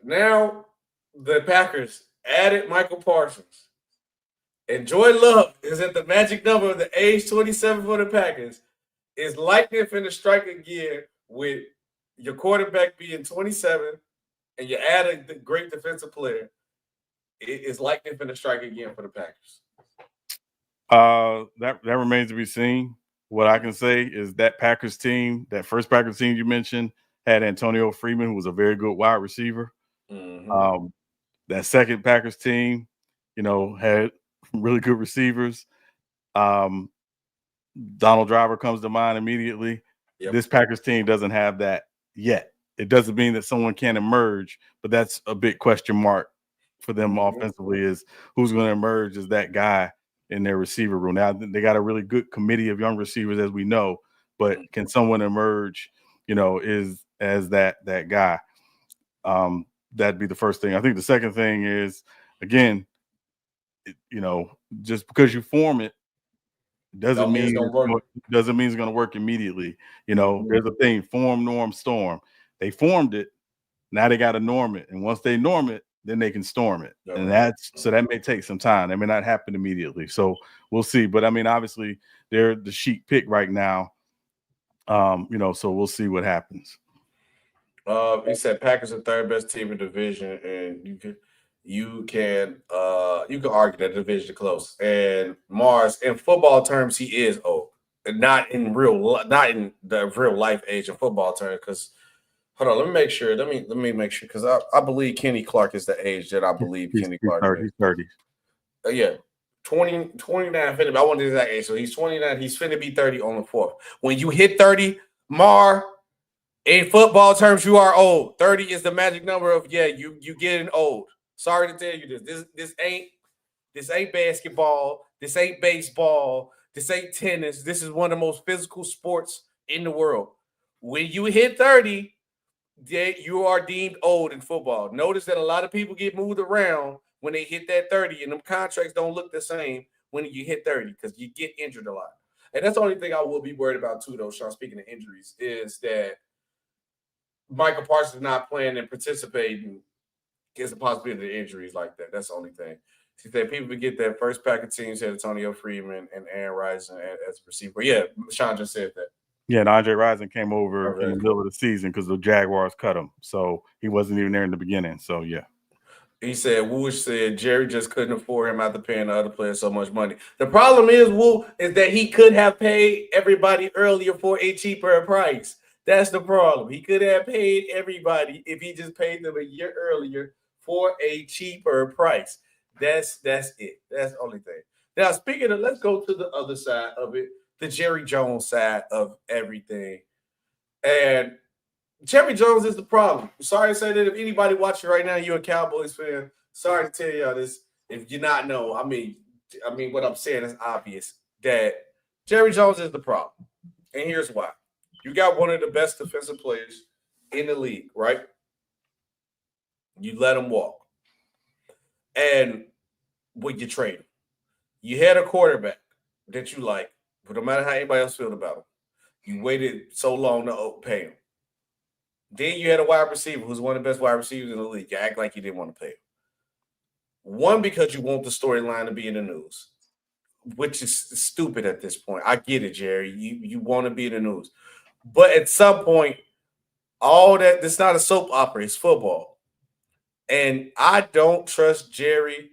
Now the Packers added Micah Parsons. And Jordan Love is at the magic number of the age 27 for the Packers. Is lightning finna strike again with your quarterback being 27 and you add a great defensive player. Is lightning finna strike again for the Packers?
That remains to be seen. What I can say is that Packers team, that first Packers team you mentioned, had Antonio Freeman, who was a very good wide receiver.
Mm-hmm.
That second Packers team, had really good receivers. Donald Driver comes to mind immediately. Yep. This Packers team doesn't have that yet. It doesn't mean that someone can't emerge, but that's a big question mark for them offensively, is who's going to emerge as that guy in their receiver room. Now, they got a really good committee of young receivers, as we know, but can someone emerge, is as that guy? That'd be the first thing. I think the second thing is, again, just because you form it doesn't mean it's going to work immediately. There's a thing, form, norm, storm. They formed it. Now they got to norm it. And once they norm it, then they can storm it. And that may take some time. That may not happen immediately. So we'll see. But I mean, obviously they're the chic pick right now. So we'll see what happens.
He said Packers are third best team in the division, and you can argue that the division is close. And Mars, in football terms, he is old, and not in the real life age of football terms. Because hold on, let me make sure. Let me make sure, because I believe Kenny Clark is the age that I believe Kenny Clark is.
He's 30.
Yeah. 29, I want the exact age. So he's 29. He's finna be 30 on the 4th. When you hit 30, in football terms, you are old. 30 is the magic number of you getting old. Sorry to tell you this. This ain't basketball. This ain't baseball. This ain't tennis. This is one of the most physical sports in the world. When you hit 30, you are deemed old in football. Notice that a lot of people get moved around when they hit that 30, and them contracts don't look the same when you hit 30 because you get injured a lot. And that's the only thing I will be worried about too, though, Sean, speaking of injuries, is that Micah Parsons not playing and participating is a possibility of injuries like that. That's the only thing. She said people forget that first pack of teams had Antonio Freeman and Aaron Rison as receiver. Yeah, Sean just said that.
Yeah, and Andre Rison came over in the middle of the season because the Jaguars cut him. So he wasn't even there in the beginning. So, yeah.
He said, Woosh said Jerry just couldn't afford him after paying the other players so much money. The problem is, Woo, is that he could have paid everybody earlier for a cheaper price. That's the problem. He could have paid everybody if he just paid them a year earlier for a cheaper price. That's it. That's the only thing. Now, speaking of, let's go to the other side of it, the Jerry Jones side of everything. And Jerry Jones is the problem. Sorry to say that if anybody watching right now, you're a Cowboys fan, sorry to tell y'all this. If you not know, I mean, what I'm saying is obvious, that Jerry Jones is the problem. And here's why. You got one of the best defensive players in the league, right? You let him walk. And when you trade him, you had a quarterback that you like, but no matter how anybody else felt about him, you waited so long to pay him. Then you had a wide receiver who's one of the best wide receivers in the league. You act like you didn't want to pay him. One, because you want the storyline to be in the news, which is stupid at this point. I get it, Jerry. You want to be in the news. But at some point, all that, it's not a soap opera. It's football. And I don't trust Jerry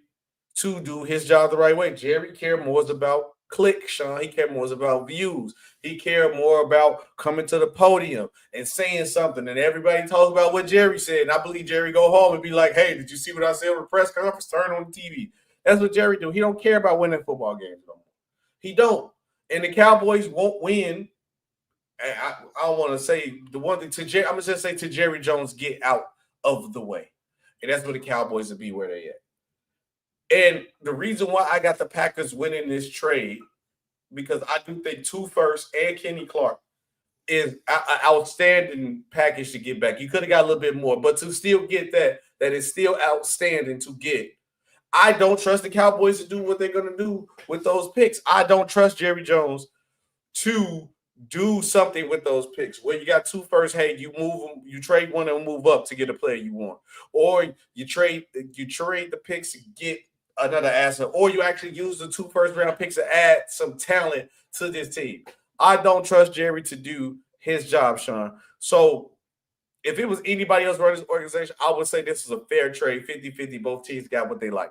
to do his job the right way. Jerry cares more about clicks, Sean. He cares more about views. He cares more about coming to the podium and saying something. And everybody talks about what Jerry said. And I believe Jerry go home and be like, hey, did you see what I said on the press conference? Turn on the TV. That's what Jerry do. He don't care about winning football games no more. He don't. And the Cowboys won't win. And I don't want to say the one thing to Jerry. I'm going to just say to Jerry Jones, get out of the way. And that's where the Cowboys will be where they at. And the reason why I got the Packers winning this trade, because I do think 2 firsts and Kenny Clark is an outstanding package to get back. You could have got a little bit more, but to still get that is still outstanding to get. I don't trust the Cowboys to do what they're going to do with those picks. I don't trust Jerry Jones to do something with those picks. Where you got 2 firsts, hey, you move them, you trade one and move up to get a player you want, or you trade the picks to get another asset, or you actually use the 2 first-round picks to add some talent to this team. I don't trust Jerry to do his job, Sean. So if it was anybody else running this organization, I would say this is a fair trade, 50-50. Both teams got what they like.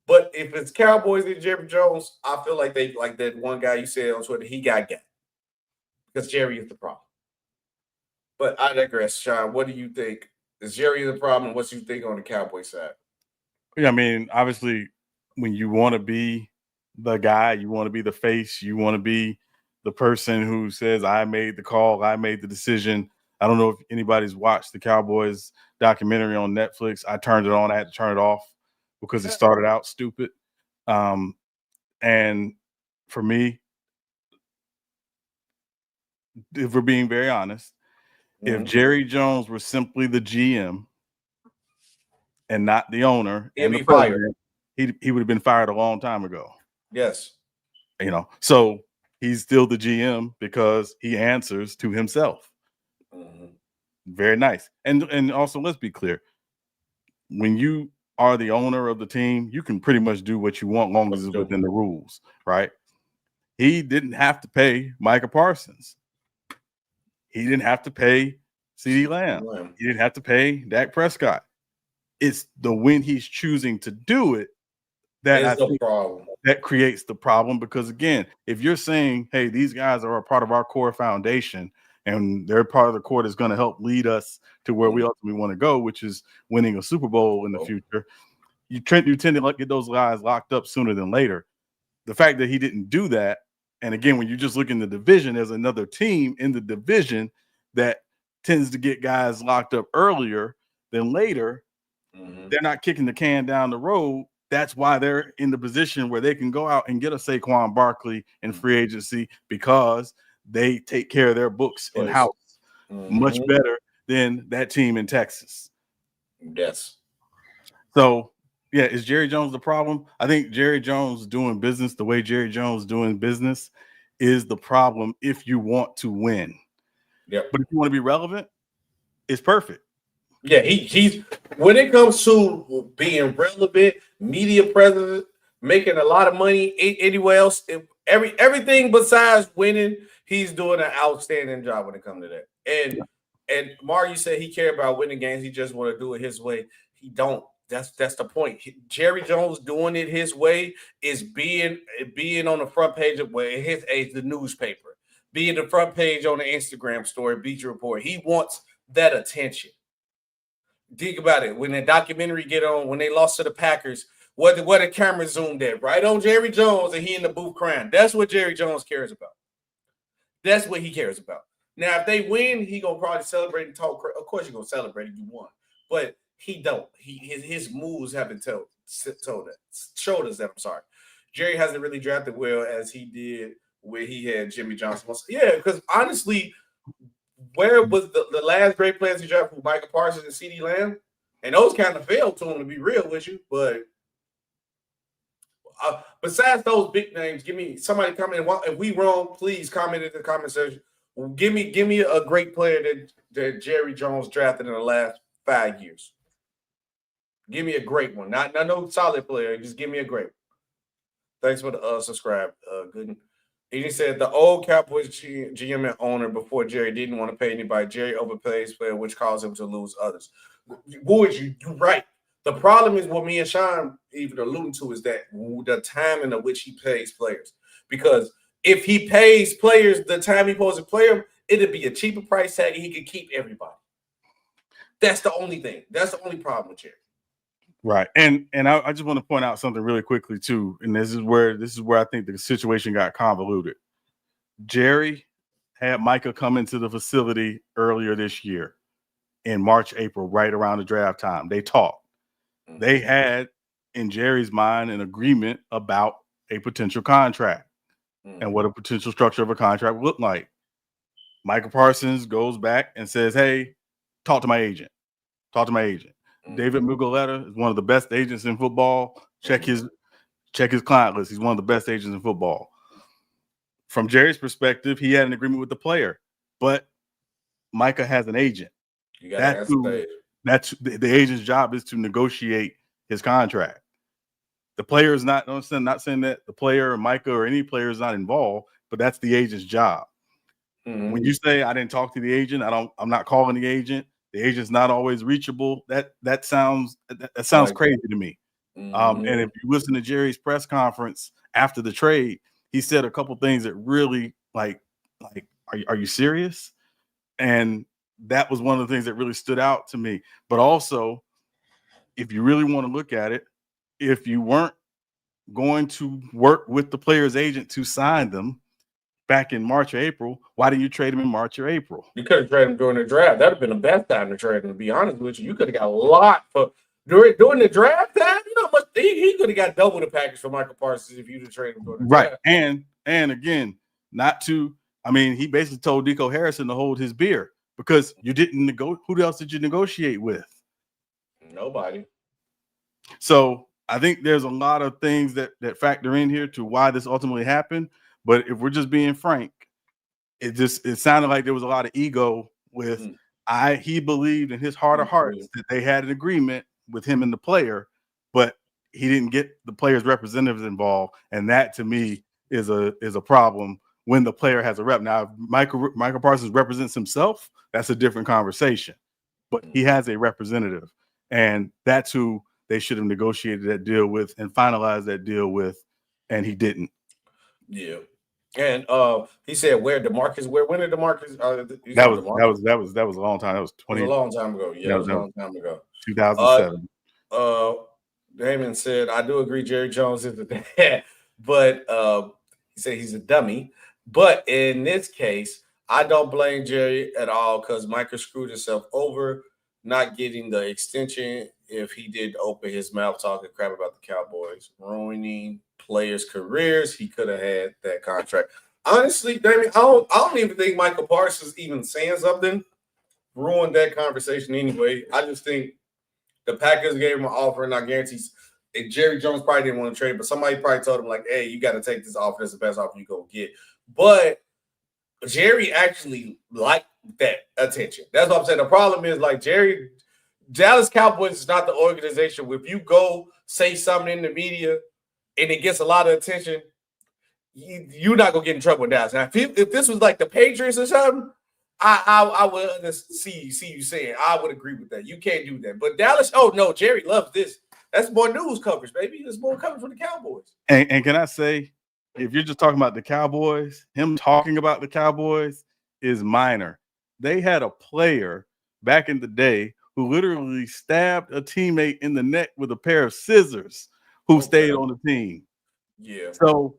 But if it's Cowboys and Jerry Jones, I feel like they like that one guy you said on Twitter, he got because Jerry is the problem. But I digress, Sean. What do you think? Is Jerry the problem? What do you think on the Cowboys side?
Yeah, I mean, obviously, when you want to be the guy, you want to be the face, you want to be the person who says, I made the call, I made the decision. I don't know if anybody's watched the Cowboys documentary on Netflix. I turned it on. I had to turn it off because it started out stupid. And for me, if we're being very honest, if Jerry Jones were simply the GM and not the owner and the president, he would have been fired a long time ago.
Yes.
So he's still the GM because he answers to himself. Very nice. And also, let's be clear. When you are the owner of the team, you can pretty much do what you want long as it's within the rules, right? He didn't have to pay Micah Parsons. He didn't have to pay CeeDee Lamb. He didn't have to pay Dak Prescott. It's the when he's choosing to do it that that creates the problem. Because again, if you're saying, hey, these guys are a part of our core foundation and they're part of the core that's going to help lead us to where we ultimately want to go, which is winning a Super Bowl in the future, you tend to get those guys locked up sooner than later. The fact that he didn't do that, and again, when you just look in the division, there's another team in the division that tends to get guys locked up earlier than later. They're not kicking the can down the road. That's why they're in the position where they can go out and get a Saquon Barkley in free agency because they take care of their books in-house much better than that team in Texas.
Yes.
So, yeah, is Jerry Jones the problem? I think Jerry Jones doing business the way Jerry Jones doing business is the problem if you want to win.
Yep.
But if you want to be relevant, it's perfect.
Yeah, he's when it comes to being relevant, media presence, making a lot of money anywhere else, everything besides winning, he's doing an outstanding job when it comes to that. And Mario said he cared about winning games. He just want to do it his way. He don't. That's the point. Jerry Jones doing it his way is being on the front page of his age, the newspaper, being the front page on the Instagram story, Bleacher Report. He wants that attention. Think about it. When the documentary get on, when they lost to the Packers, what the camera zoomed at? Right on Jerry Jones, and he in the booth crying. That's what Jerry Jones cares about. That's what he cares about. Now, if they win, he gonna probably celebrate and talk. Of course, you're gonna celebrate if you won, but he don't. His moves haven't showed us that. I'm sorry, Jerry hasn't really drafted well as he did where he had Jimmy Johnson. Yeah, because honestly, where was the last great players he drafted with Micah Parsons and CeeDee Lamb? And those kind of failed to him, to be real with you. But besides those big names, give me somebody comment. If we wrong, please comment in the comment section. Give me a great player that Jerry Jones drafted in the last 5 years. Give me a great one. Not no solid player. Just give me a great one. Thanks for the subscribe. Good. He said the old Cowboys GM and owner before Jerry didn't want to pay anybody. Jerry overpays player, which caused him to lose others. Boys, you're right. The problem is what me and Sean even alluding to is that the timing of which he pays players. Because if he pays players the time he supposed to play them, it'd be a cheaper price tag and he could keep everybody. That's the only thing. That's the only problem with Jerry.
Right. And I just want to point out something really quickly too. And this is where I think the situation got convoluted. Jerry had Micah come into the facility earlier this year in March, April, right around the draft time. They talked. They had, in Jerry's mind, an agreement about a potential contract and what a potential structure of a contract would look like. Micah Parsons goes back and says, hey, talk to my agent. David Mugoleta is one of the best agents in football. Check his client list. He's one of the best agents in football. From Jerry's perspective, he had an agreement with the player, but Micah has an agent.
You got to answer
that's the agent's job is to negotiate his contract. The player is not saying that the player or Micah or any player is not involved, but that's the agent's job. When you say I didn't talk to the agent, I'm not calling the agent. The agent's not always reachable. That sounds crazy to me. And if you listen to Jerry's press conference after the trade, he said a couple things that really like, are you serious? And that was one of the things that really stood out to me. But also, if you really want to look at it, if you weren't going to work with the player's agent to sign them back in March or April, why didn't you trade him in March or April?
You could have traded him during the draft. That would have been the best time to trade him, to be honest with you. You could have got a lot for during the draft time. You know how much he could have got double the package for Micah Parsons if you'd have traded him during the draft.
Right. And again, he basically told Deco Harrison to hold his beer because you didn't negotiate. Who else did you negotiate with?
Nobody.
So I think there's a lot of things that factor in here to why this ultimately happened. But if we're just being frank, it sounded like there was a lot of ego with he believed in his heart of hearts that they had an agreement with him and the player, but he didn't get the player's representatives involved. And that to me is a problem when the player has a rep. Now, if Micah Parsons represents himself, that's a different conversation. But he has a representative, and that's who they should have negotiated that deal with and finalized that deal with, and he didn't.
Yeah. And he said, when did DeMarcus?
That was a long time. That was 20.
It was a long time ago. Yeah, it was a long time ago.
2007.
Damon said, I do agree Jerry Jones is the dad, but he said he's a dummy. But in this case, I don't blame Jerry at all because Micah screwed himself over not getting the extension if he did open his mouth talking crap about the Cowboys, ruining players' careers. He could have had that contract. Honestly, Damien, I don't even think Micah Parsons even saying something ruined that conversation anyway. I just think the Packers gave him an offer, and I guarantee Jerry Jones probably didn't want to trade, but somebody probably told him, like, hey, you got to take this offer. That's the best offer you go get. But Jerry actually liked that attention. That's what I'm saying. The problem is, like, Dallas Cowboys is not the organization where if you go say something in the media and it gets a lot of attention, you're not going to get in trouble with Dallas. Now, if this was like the Patriots or something, I would see you saying, I would agree with that. You can't do that. But Dallas, oh, no, Jerry loves this. That's more news coverage, baby. There's more coverage for the Cowboys.
And can I say, if you're just talking about the Cowboys, him talking about the Cowboys is minor. They had a player back in the day who literally stabbed a teammate in the neck with a pair of scissors who stayed on the team.
Yeah.
So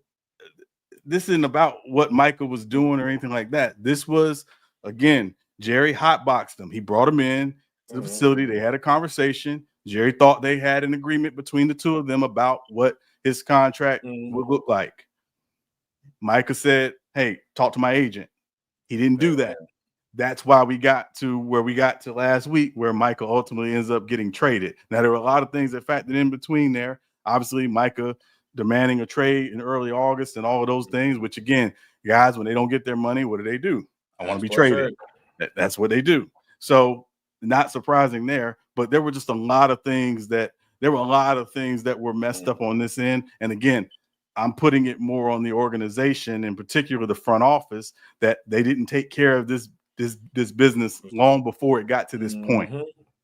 this isn't about what Micah was doing or anything like that. This was, again, Jerry hotboxed him. He brought him in to the facility. They had a conversation. Jerry thought they had an agreement between the two of them about what his contract would look like. Micah said, hey, talk to my agent. He didn't do that. That's why we got to where we got to last week, where Micah ultimately ends up getting traded. Now, there were a lot of things that factored in between there. Obviously, Micah demanding a trade in early August and all of those things, which, again, guys, when they don't get their money, what do? I want to be traded. That's what they do. So not surprising there, but there were just a lot of things that were messed up on this end. And again, I'm putting it more on the organization, in particular the front office, that they didn't take care of this business long before it got to this point.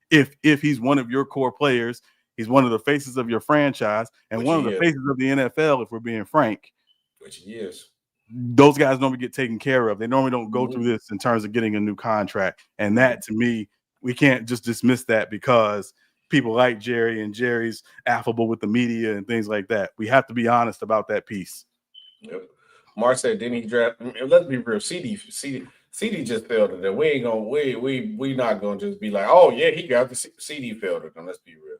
If he's one of your core players, he's one of the faces of your franchise and one of the faces of the NFL, if we're being frank.
Which he is.
Those guys normally get taken care of. They normally don't go through this in terms of getting a new contract. And that, to me, we can't just dismiss that because people like Jerry and Jerry's affable with the media and things like that. We have to be honest about that piece.
Yep. Mark said, didn't he draft? Let's be real. CD just failed it. We ain't gonna we not gonna just be like, oh yeah, he got the CD failed it. Now let's be real.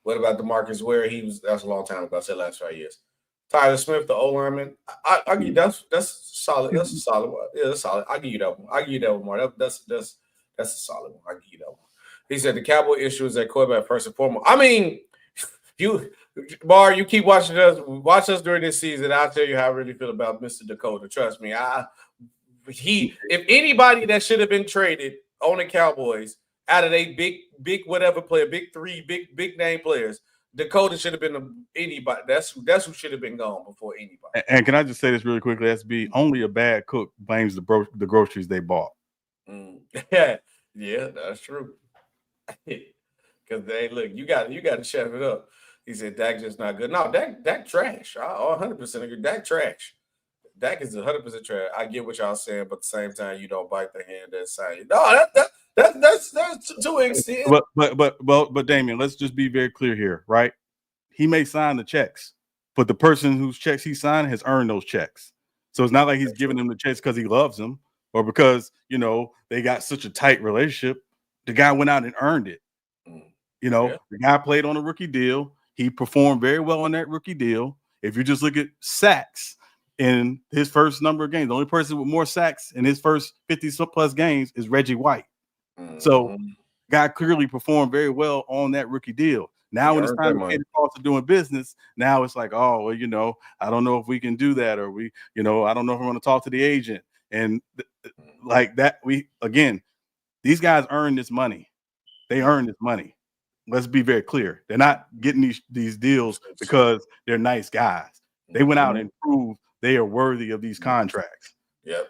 What about DeMarcus Ware? That's a long time ago. I said last 5 years. Tyler Smith, the O-lineman. I give you that's solid. That's a solid one. Yeah, that's solid. I give you that one. Mark. That's a solid one. I give you that one. He said the Cowboy issue is at quarterback first and foremost. I mean, you keep watching us. Watch us during this season. I'll tell you how I really feel about Mr. Dakota. Trust me. If anybody that should have been traded on the Cowboys out of they big whatever player, big three, big name players, Dakota should have been anybody. That's who should have been gone before anybody.
And can I just say this really quickly? SB, only a bad cook blames the groceries they bought.
Yeah, that's true. Because they look, you got to shut it up. He said Dak just not good. No, Dak trash. I 100% agree. Dak trash. Dak is 100% trash. I get what y'all saying, but at the same time, you don't bite the hand that's saying. No, that's to an extent.
But Damien, let's just be very clear here, right? He may sign the checks, but the person whose checks he signed has earned those checks. So it's not like he's giving them the checks because he loves them or because they got such a tight relationship. The guy went out and earned it. The guy played on a rookie deal. He performed very well on that rookie deal. If you just look at sacks in his first number of games, the only person with more sacks in his first 50-plus games is Reggie White. So, guy clearly performed very well on that rookie deal. Now, when it's time to get across to doing business, now it's like, oh, well, I don't know if we can do that, or I don't know if I'm going to talk to the agent, and like that. These guys earn this money. They earn this money. Let's be very clear. They're not getting these deals because they're nice guys. They went out and proved they are worthy of these contracts.
Yep.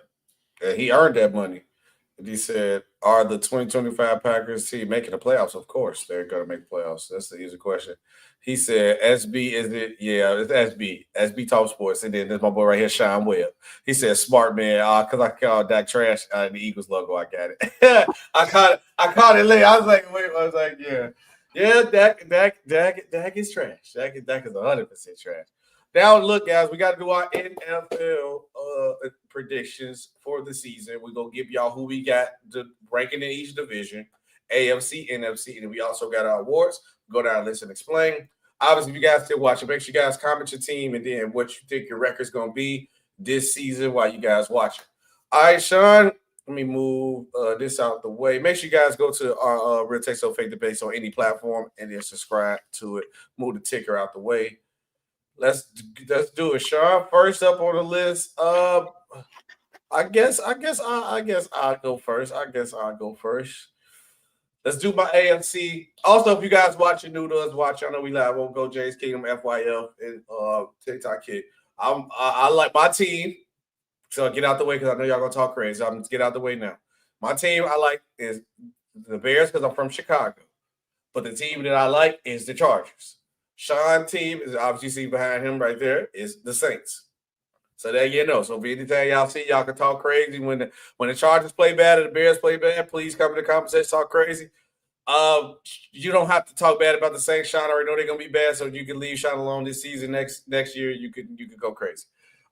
And he earned that money. And he said, are the 2025 Packers team making the playoffs? Of course, they're going to make playoffs. That's the easy question. He said, SB, is it? Yeah, it's SB. SB Talk Sports. And then there's my boy right here, Sean Webb. He said, smart man. Because I called Dak trash. The Eagles logo. I got it. I caught it late. I was like, yeah. Yeah, Dak is trash. Dak is 100% trash. Now, look, guys, we got to do our NFL predictions for the season. We're going to give y'all who we got the ranking in each division, AFC, NFC, and we also got our awards. Go down, listen, explain. Obviously, if you guys still watching, make sure you guys comment your team and then what you think your record's going to be this season while you guys watching. All right, Sean. Let me move this out the way. Make sure you guys go to our Real Take So Fake Debates on any platform and then subscribe to it. Move the ticker out the way. Let's do it, Sean. First up on the list. I guess I'll go first. Let's do my AFC. Also, if you guys watching new to us, I know we live on Go Jays Kingdom FYL and TikTok Kid. I like my team. So get out the way because I know y'all gonna talk crazy. I'm just get out the way now. My team I like is the Bears because I'm from Chicago, but the team that I like is the Chargers. Sean's team is obviously behind him right there is the Saints. So there you know. So if anything y'all see, y'all can talk crazy when the Chargers play bad or the Bears play bad. Please come to the conversation, talk crazy. You don't have to talk bad about the Saints. Sean already know they're gonna be bad, so you can leave Sean alone this season. Next year, you could go crazy.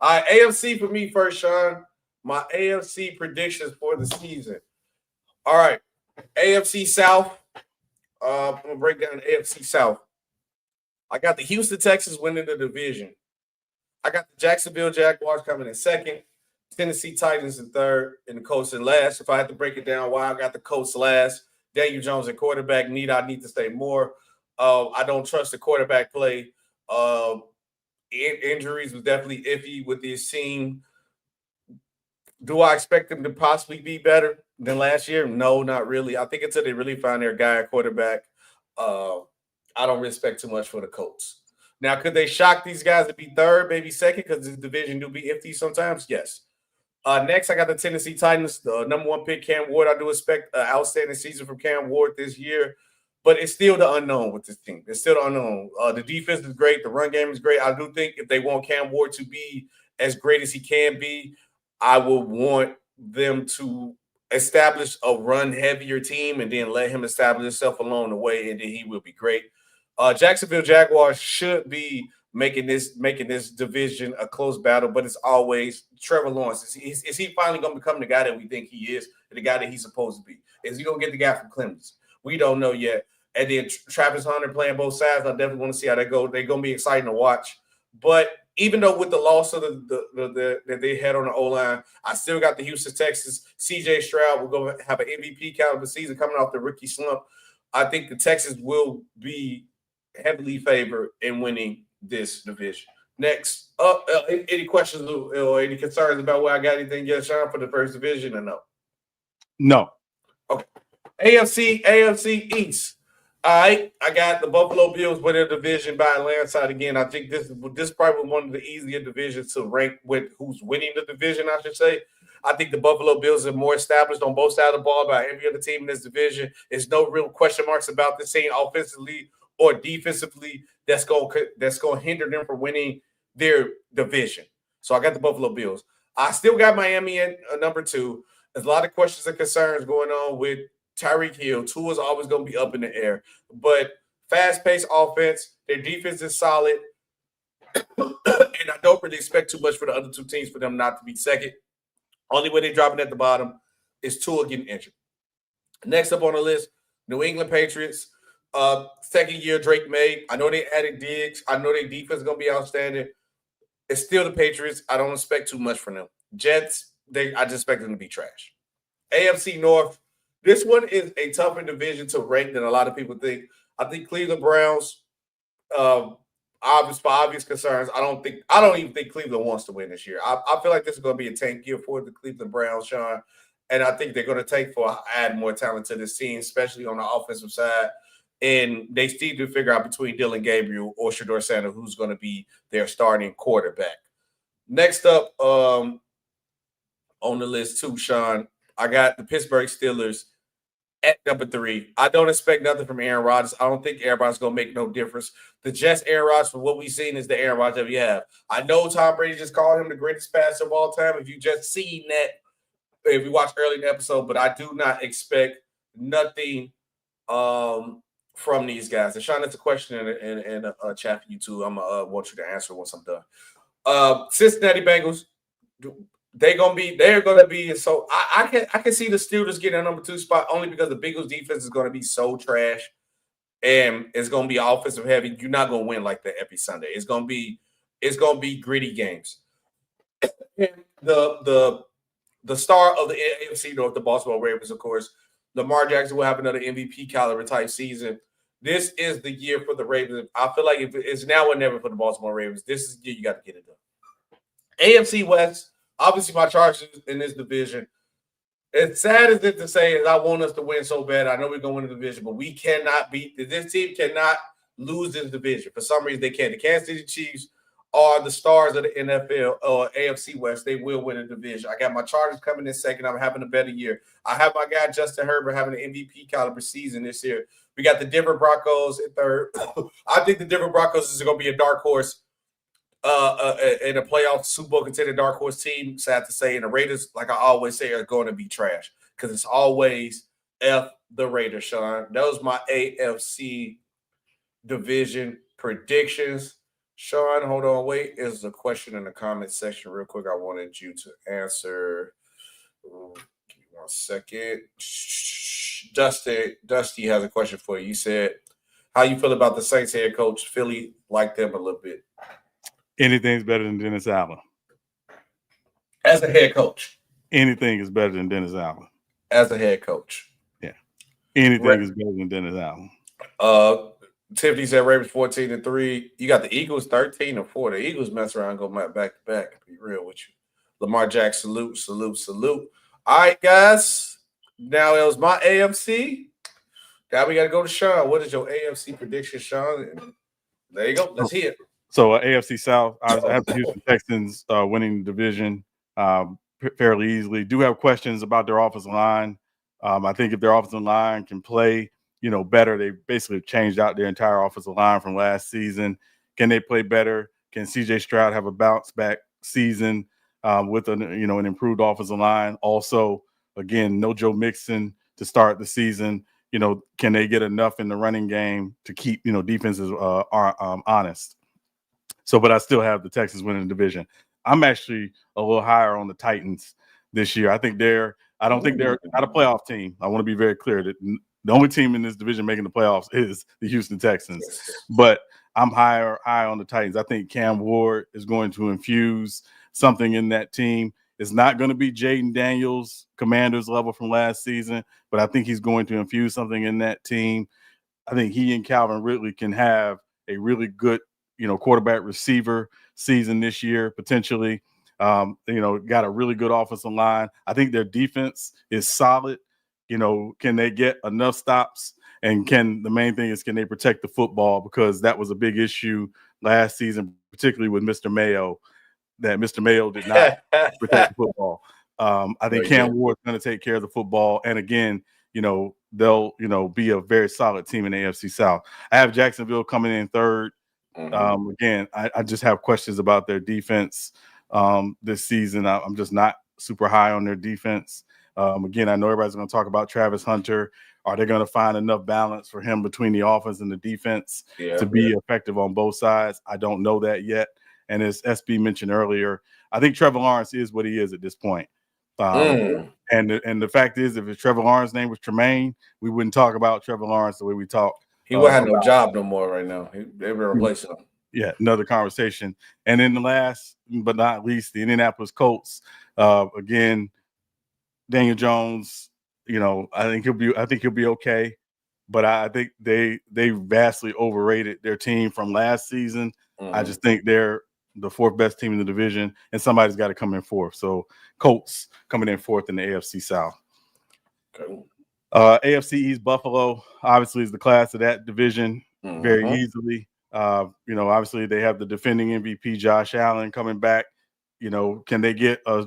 All right, AFC for me first, Sean. My AFC predictions for the season. All right, AFC South. I'm going to break down the AFC South. I got the Houston Texans winning the division. I got the Jacksonville Jaguars coming in second, Tennessee Titans in third, and the Colts in last. If I had to break it down, why I got the Colts last, Daniel Jones at quarterback. I need to stay more. I don't trust the quarterback play. Injuries was definitely iffy with this team. Do I expect them to possibly be better than last year? No, not really. I think until they really find their guy at quarterback, I don't respect too much for the Colts. Now, could they shock these guys to be third, maybe second, because this division do be iffy sometimes? Yes. Next, I got the Tennessee Titans, the number one pick, Cam Ward. I do expect an outstanding season from Cam Ward this year. But it's still the unknown with this team. It's still the unknown. The defense is great. The run game is great. I do think if they want Cam Ward to be as great as he can be, I would want them to establish a run-heavier team and then let him establish himself along the way, and then he will be great. Jacksonville Jaguars should be making this division a close battle, but it's always Trevor Lawrence. Is he finally going to become the guy that we think he is, the guy that he's supposed to be? Is he going to get the guy from Clemson? We don't know yet. And then Travis Hunter playing both sides. I definitely want to see how that goes. They're going to be exciting to watch. But even though with the loss of that they had on the O-line, I still got the Houston Texans. C.J. Stroud will go have an MVP caliber season coming off the rookie slump. I think the Texans will be heavily favored in winning this division. Next up, any questions or any concerns about where I got anything yet, Sean, for the first division or no?
No.
Okay. AFC East. All right, I got the Buffalo Bills winning the division by a landslide again. I think this is probably one of the easier divisions to rank with who's winning the division, I should say. I think the Buffalo Bills are more established on both sides of the ball by every other team in this division. There's no real question marks about this team offensively or defensively that's going to hinder them from winning their division. So I got the Buffalo Bills. I still got Miami at number 2. There's a lot of questions and concerns going on with Tyreek Hill. Tua is always going to be up in the air. But fast-paced offense, their defense is solid. And I don't really expect too much for the other two teams for them not to be second. Only way they're dropping at the bottom is Tua getting injured. Next up on the list, New England Patriots. Second year Drake May. I know they added Diggs. I know their defense is going to be outstanding. It's still the Patriots. I don't expect too much from them. Jets, I just expect them to be trash. AFC North. This one is a tougher division to rank than a lot of people think. I think Cleveland Browns, for obvious concerns, I don't even think Cleveland wants to win this year. I feel like this is going to be a tank year for the Cleveland Browns, Sean. And I think they're going to take for add more talent to this team, especially on the offensive side. And they still need to figure out between Dylan Gabriel or Shedeur Sanders who's going to be their starting quarterback. Next up on the list too, Sean, I got the Pittsburgh Steelers at number 3. I don't expect nothing from Aaron Rodgers. I don't think Aaron Rodgers is going to make no difference. The Jets, Aaron Rodgers, from what we've seen, is the Aaron Rodgers that we have. I know Tom Brady just called him the greatest passer of all time. If you just seen that, if you watched early in the episode, but I do not expect nothing from these guys. And Sean, that's a question in a chat for you too. I'm gonna want you to answer once I'm done. Cincinnati Bengals, they're gonna be so. I can see the Steelers getting a number 2 spot only because the Bengals defense is gonna be so trash, and it's gonna be offensive heavy. You're not gonna win like that every Sunday. It's gonna be gritty games. The star of the AFC North, the Baltimore Ravens, of course. Lamar Jackson will have another MVP caliber type season. This is the year for the Ravens. I feel like if it's now or never for the Baltimore Ravens. This is the year you got to get it done. AFC West, obviously my Chargers in this division. As sad as it to say is I want us to win so bad. I know we're going to win the division, but we cannot beat – this team cannot lose this division. For some reason, they can't. The Kansas City Chiefs are the stars of the NFL or AFC West. They will win a division. I got my Chargers coming in second. I'm having a better year. I have my guy Justin Herbert having an MVP caliber season this year. We got the Denver Broncos in third. I think the Denver Broncos is going to be a dark horse in a playoff Super Bowl contender dark horse team, sad to say. And the Raiders, like I always say, are going to be trash because it's always F the Raiders, Sean. That was my AFC division predictions. Sean, hold on, wait. There's a question in the comment section real quick I wanted you to answer. Give me 1 second. Dusty has a question for you. You said, how you feel about the Saints head coach? Philly like them a little bit.
Anything's better than Dennis Allen.
As a head coach.
Anything is better than Dennis Allen.
As a head coach.
Yeah. Anything is better than Dennis Allen.
Tiffany said Ravens 14-3. You got the Eagles 13-4. The Eagles mess around and go back to back. Be real with you. Lamar Jackson, salute. All right, guys. Now it was my AFC. Now we got to go to Sean. What is your AFC prediction, Sean? There you go. Let's hear it.
So AFC South, I have the Houston Texans winning the division fairly easily. Do have questions about their offensive line. I think if their offensive line can play, better, they basically changed out their entire offensive line from last season. Can they play better? Can C.J. Stroud have a bounce back season with an improved offensive line? Also, again, no Joe Mixon to start the season. Can they get enough in the running game to keep defenses honest? So, but I still have the Texans winning the division. I'm actually a little higher on the Titans this year. I don't think they're not a playoff team. I want to be very clear that the only team in this division making the playoffs is the Houston Texans. But I'm high on the Titans. I think Cam Ward is going to infuse something in that team. It's not going to be Jaden Daniels, Commanders level from last season, but I think he's going to infuse something in that team. I think he and Calvin Ridley can have a really good, quarterback receiver season this year, potentially. Got a really good offensive line. I think their defense is solid. Can they get enough stops? And the main thing is, can they protect the football? Because that was a big issue last season, particularly with Mr. Mayo, that Mr. Mayo did not protect the football. I think Cam Ward's going to take care of the football. And again, they'll, be a very solid team in the AFC South. I have Jacksonville coming in third. Again, I just have questions about their defense this season. I'm just not super high on their defense. Again, I know everybody's going to talk about Travis Hunter. Are they going to find enough balance for him between the offense and the defense to be effective on both sides? I don't know that yet. And as SB mentioned earlier, I think Trevor Lawrence is what he is at this point. And the fact is, if Trevor Lawrence's name was Tremaine, we wouldn't talk about Trevor Lawrence the way we talk.
He wouldn't have no job no more right now. They would replace him.
Yeah, another conversation. And then the last but not least, the Indianapolis Colts. Again, Daniel Jones, I think he'll be okay. But I think they vastly overrated their team from last season. I just think they're the fourth best team in the division, and somebody's got to come in fourth. So Colts coming in fourth in the AFC South.
Okay.
AFC East, Buffalo obviously is the class of that division very easily. Obviously they have the defending MVP Josh Allen coming back. Can they get a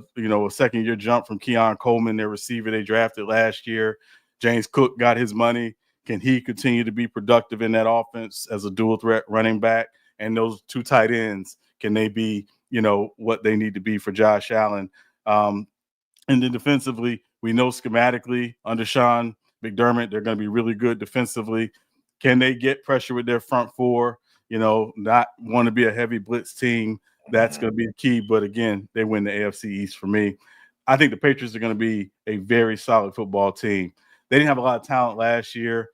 second-year jump from Keon Coleman, their receiver they drafted last year? James Cook got his money. Can he continue to be productive in that offense as a dual threat running back? And those two tight ends, can they be, what they need to be for Josh Allen? And then defensively, we know schematically under Sean McDermott, they're going to be really good defensively. Can they get pressure with their front four? Not want to be a heavy blitz team. That's going to be the key. But again, they win the AFC East for me. I think the Patriots are going to be a very solid football team. They didn't have a lot of talent last year.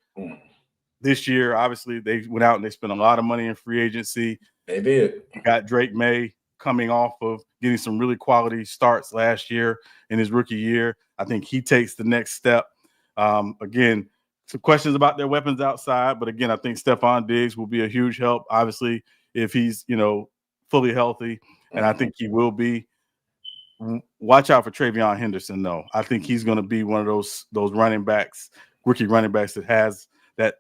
This year, obviously, they went out and they spent a lot of money in free agency.
They did.
Got Drake May coming off of getting some really quality starts last year in his rookie year. I think he takes the next step. Again, some questions about their weapons outside, but again, I think Stephon Diggs will be a huge help, obviously, if he's, fully healthy, and I think he will be. Watch out for Travion Henderson, though. I think he's going to be one of those running backs, rookie running backs that has that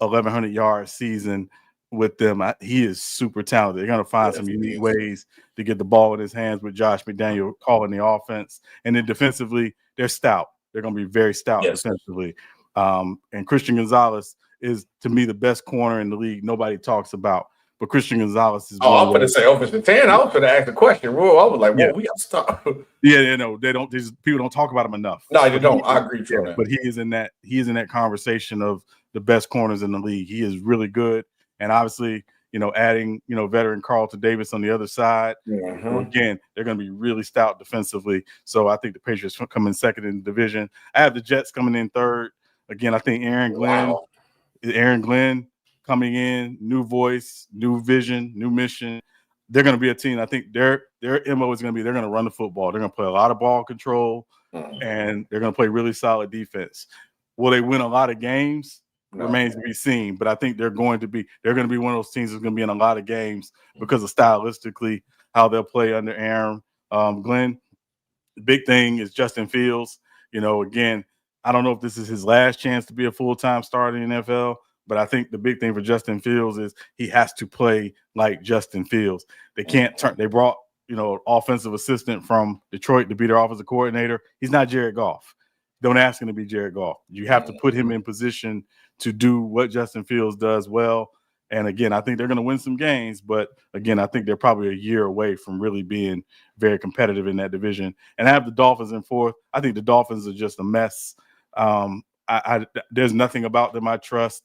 1,100-yard season with them. He is super talented. They're going to find some unique ways to get the ball in his hands with Josh McDaniel calling the offense. And then defensively, they're stout. They're going to be very stout defensively. And Christian Gonzalez is, to me, the best corner in the league. Nobody talks about. But Christian Gonzalez is.
I'm going to say over the 10. I was going to ask the question. Whoa, I was like, we got to stop.
Yeah, they don't. People don't talk about him enough.
No, they don't. I agree with you.
But he is in that conversation of the best corners in the league. He is really good. And obviously, adding, veteran Carlton Davis on the other side. Again, they're going to be really stout defensively. So I think the Patriots come in second in the division. I have the Jets coming in third. Again, I think Aaron Glenn coming in, new voice, new vision, new mission. They're going to be a team. I think their MO is going to be they're going to run the football. They're going to play a lot of ball control, and they're going to play really solid defense. Will they win a lot of games? Remains to be seen. But I think they're going to be one of those teams that's going to be in a lot of games because of stylistically how they'll play under Aaron Glenn. The big thing is Justin Fields. Again, I don't know if this is his last chance to be a full-time starter in the NFL, but I think the big thing for Justin Fields is he has to play like Justin Fields. They can't turn. They brought an offensive assistant from Detroit to be their offensive coordinator. He's not Jared Goff. Don't ask him to be Jared Goff. You have to put him in position to do what Justin Fields does well. And again, I think they're going to win some games, but again, I think they're probably a year away from really being very competitive in that division. And I have the Dolphins in fourth. I think the Dolphins are just a mess. There's nothing about them I trust.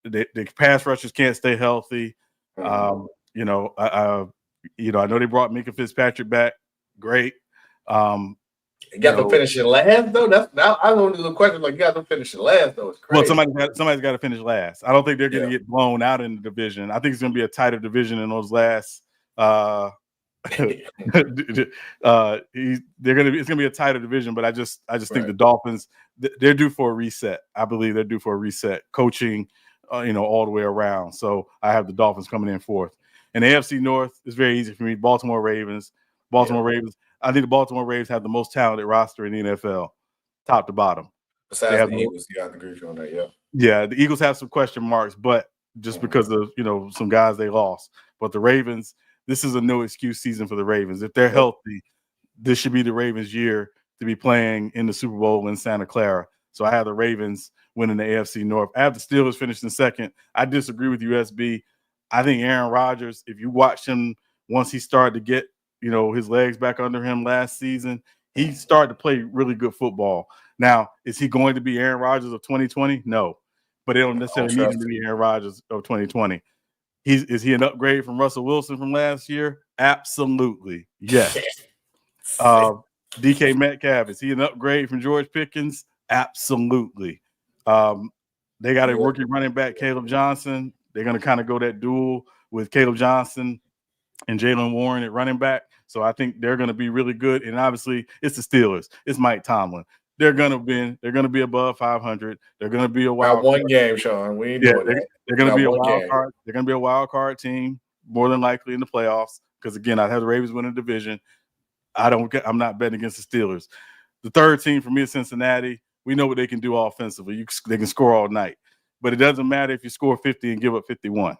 The pass rushers can't stay healthy. I know they brought Micah Fitzpatrick back. Great.
You got to finish it last, though. I don't know the question. Like, you got to finish it last, though. It's crazy.
Well, somebody's got to finish last. I don't think they're going to get blown out in the division. I think it's going to be a tighter division in those last. It's going to be a tighter division, but I just think the Dolphins, they're due for a reset. I believe they're due for a reset. Coaching, all the way around. So I have the Dolphins coming in fourth. And the AFC North is very easy for me. Baltimore Ravens. Ravens. I think the Baltimore Ravens have the most talented roster in the NFL, top to bottom.
Besides the Eagles, I agree with you on that. Yeah.
Yeah, the Eagles have some question marks, but just because of some guys they lost. But the Ravens, this is a no excuse season for the Ravens. If they're healthy, this should be the Ravens' year to be playing in the Super Bowl in Santa Clara. So I have the Ravens winning the AFC North. I have the Steelers finishing second. I disagree with you, SB. I think Aaron Rodgers, if you watch him once he started to get, his legs back under him last season, he started to play really good football. Now, is he going to be Aaron Rodgers of 2020? No. But they don't necessarily need him to be Aaron Rodgers of 2020. Is he an upgrade from Russell Wilson from last year? Absolutely. Yes. DK Metcalf, is he an upgrade from George Pickens? Absolutely. They got a rookie running back, Caleb Johnson. They're going to kind of go that duel with Caleb Johnson and Jalen Warren at running back. So I think they're going to be really good. And obviously, it's the Steelers. It's Mike Tomlin. They're going to win. They're going to be above 500. They're going to be a wild
card. One game, Sean. We ain't doing that.
They're going to be a wild card. They're going to be a wild card team, more than likely in the playoffs. Because again, I have the Ravens winning the division. I'm not betting against the Steelers. The third team for me is Cincinnati. We know what they can do offensively. They can score all night. But it doesn't matter if you score 50 and give up 51.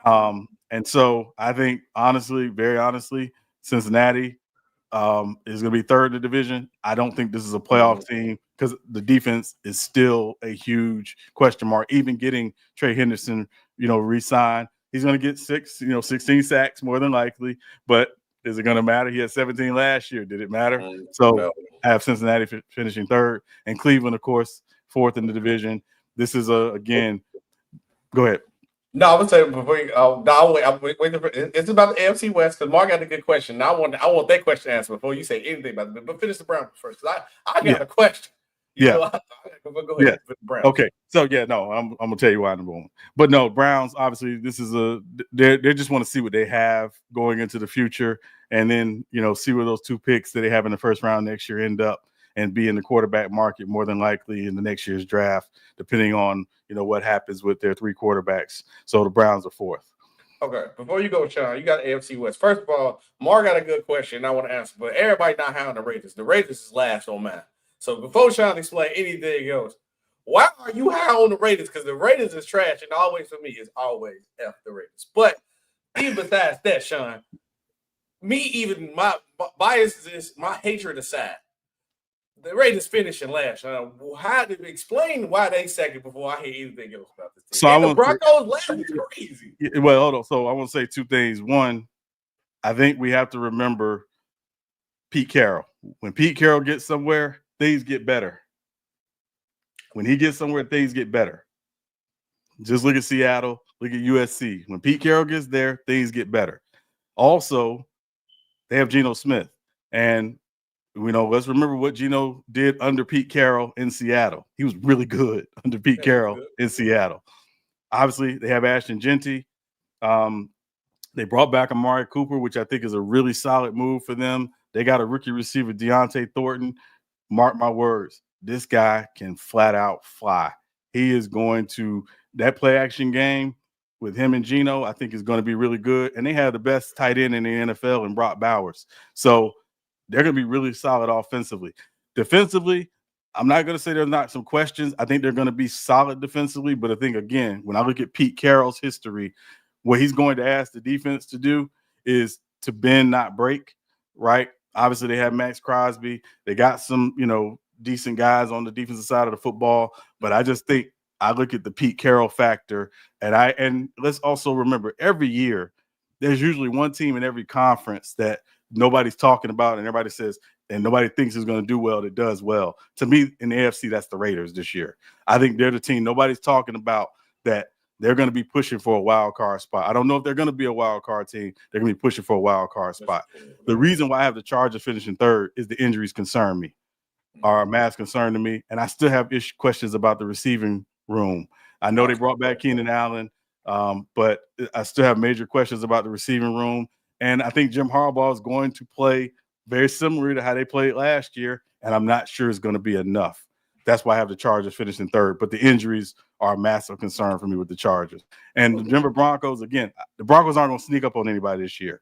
And so I think, very honestly, Cincinnati is going to be third in the division. I don't think this is a playoff team because the defense is still a huge question mark. Even getting Trey Henderson, re-signed, he's going to get 16 sacks more than likely. But is it going to matter? He had 17 last year. Did it matter? So I have Cincinnati finishing third, and Cleveland, of course, fourth in the division. This is again. Go ahead.
No, I would say before you. It's about the AFC West because Mark got a good question. Now I want that question answered before you say anything about it. But finish the Browns first because I got a question. Go ahead.
Yeah. Okay. So I'm gonna tell you why number one. But no, Browns. Obviously, this is they just want to see what they have going into the future, and then see where those two picks that they have in the first round next year end up, and be in the quarterback market more than likely in the next year's draft, depending on what happens with their three quarterbacks. So the Browns are fourth.
Okay, before you go, Sean, you got AFC West. First of all, Mark got a good question I want to answer, but everybody not high on the Raiders. The Raiders is last on mine. So before Sean explain anything else, why are you high on the Raiders? Because the Raiders is trash, and always for me is always F the Raiders. But even besides that, Sean, my bias is my hatred aside. The Raiders finishing last. How to explain why they second before I hear anything else about this team? So the Broncos last is crazy.
Well, hold on. So I want to say two things. One, I think we have to remember Pete Carroll. When Pete Carroll gets somewhere, things get better. When he gets somewhere, things get better. Just look at Seattle. Look at USC. When Pete Carroll gets there, things get better. Also, they have Geno Smith, and let's remember what Geno did under Pete Carroll in Seattle. He was really good under Pete Carroll in Seattle. Obviously, they have Ashton Genty. They brought back Amari Cooper, which I think is a really solid move for them. They got a rookie receiver, Deontay Thornton. Mark my words, this guy can flat out fly. He is going to – that play-action game with him and Geno, I think is going to be really good. And they have the best tight end in the NFL in Brock Bowers. So – they're going to be really solid offensively. Defensively, I'm not going to say there's not some questions. I think they're going to be solid defensively. But I think, again, when I look at Pete Carroll's history, what he's going to ask the defense to do is to bend, not break, right? Obviously, they have Max Crosby. They got some, decent guys on the defensive side of the football. But I just think I look at the Pete Carroll factor. And let's also remember, every year, there's usually one team in every conference that nobody's talking about and everybody says, and nobody thinks is going to do well that does well. To me, in the AFC, that's the Raiders this year. I think they're the team nobody's talking about that they're going to be pushing for a wild card spot. I don't know if they're going to be a wild card team. They're going to be pushing for a wild card spot. The reason why I have the Chargers finishing third is the injuries concern me, are a mass concern to me. And I still have questions about the receiving room. I know they brought back Keenan Allen, but I still have major questions about the receiving room. And I think Jim Harbaugh is going to play very similar to how they played last year, and I'm not sure it's going to be enough. That's why I have the Chargers finishing third. But the injuries are a massive concern for me with the Chargers. And the Denver Broncos, again, the Broncos aren't going to sneak up on anybody this year.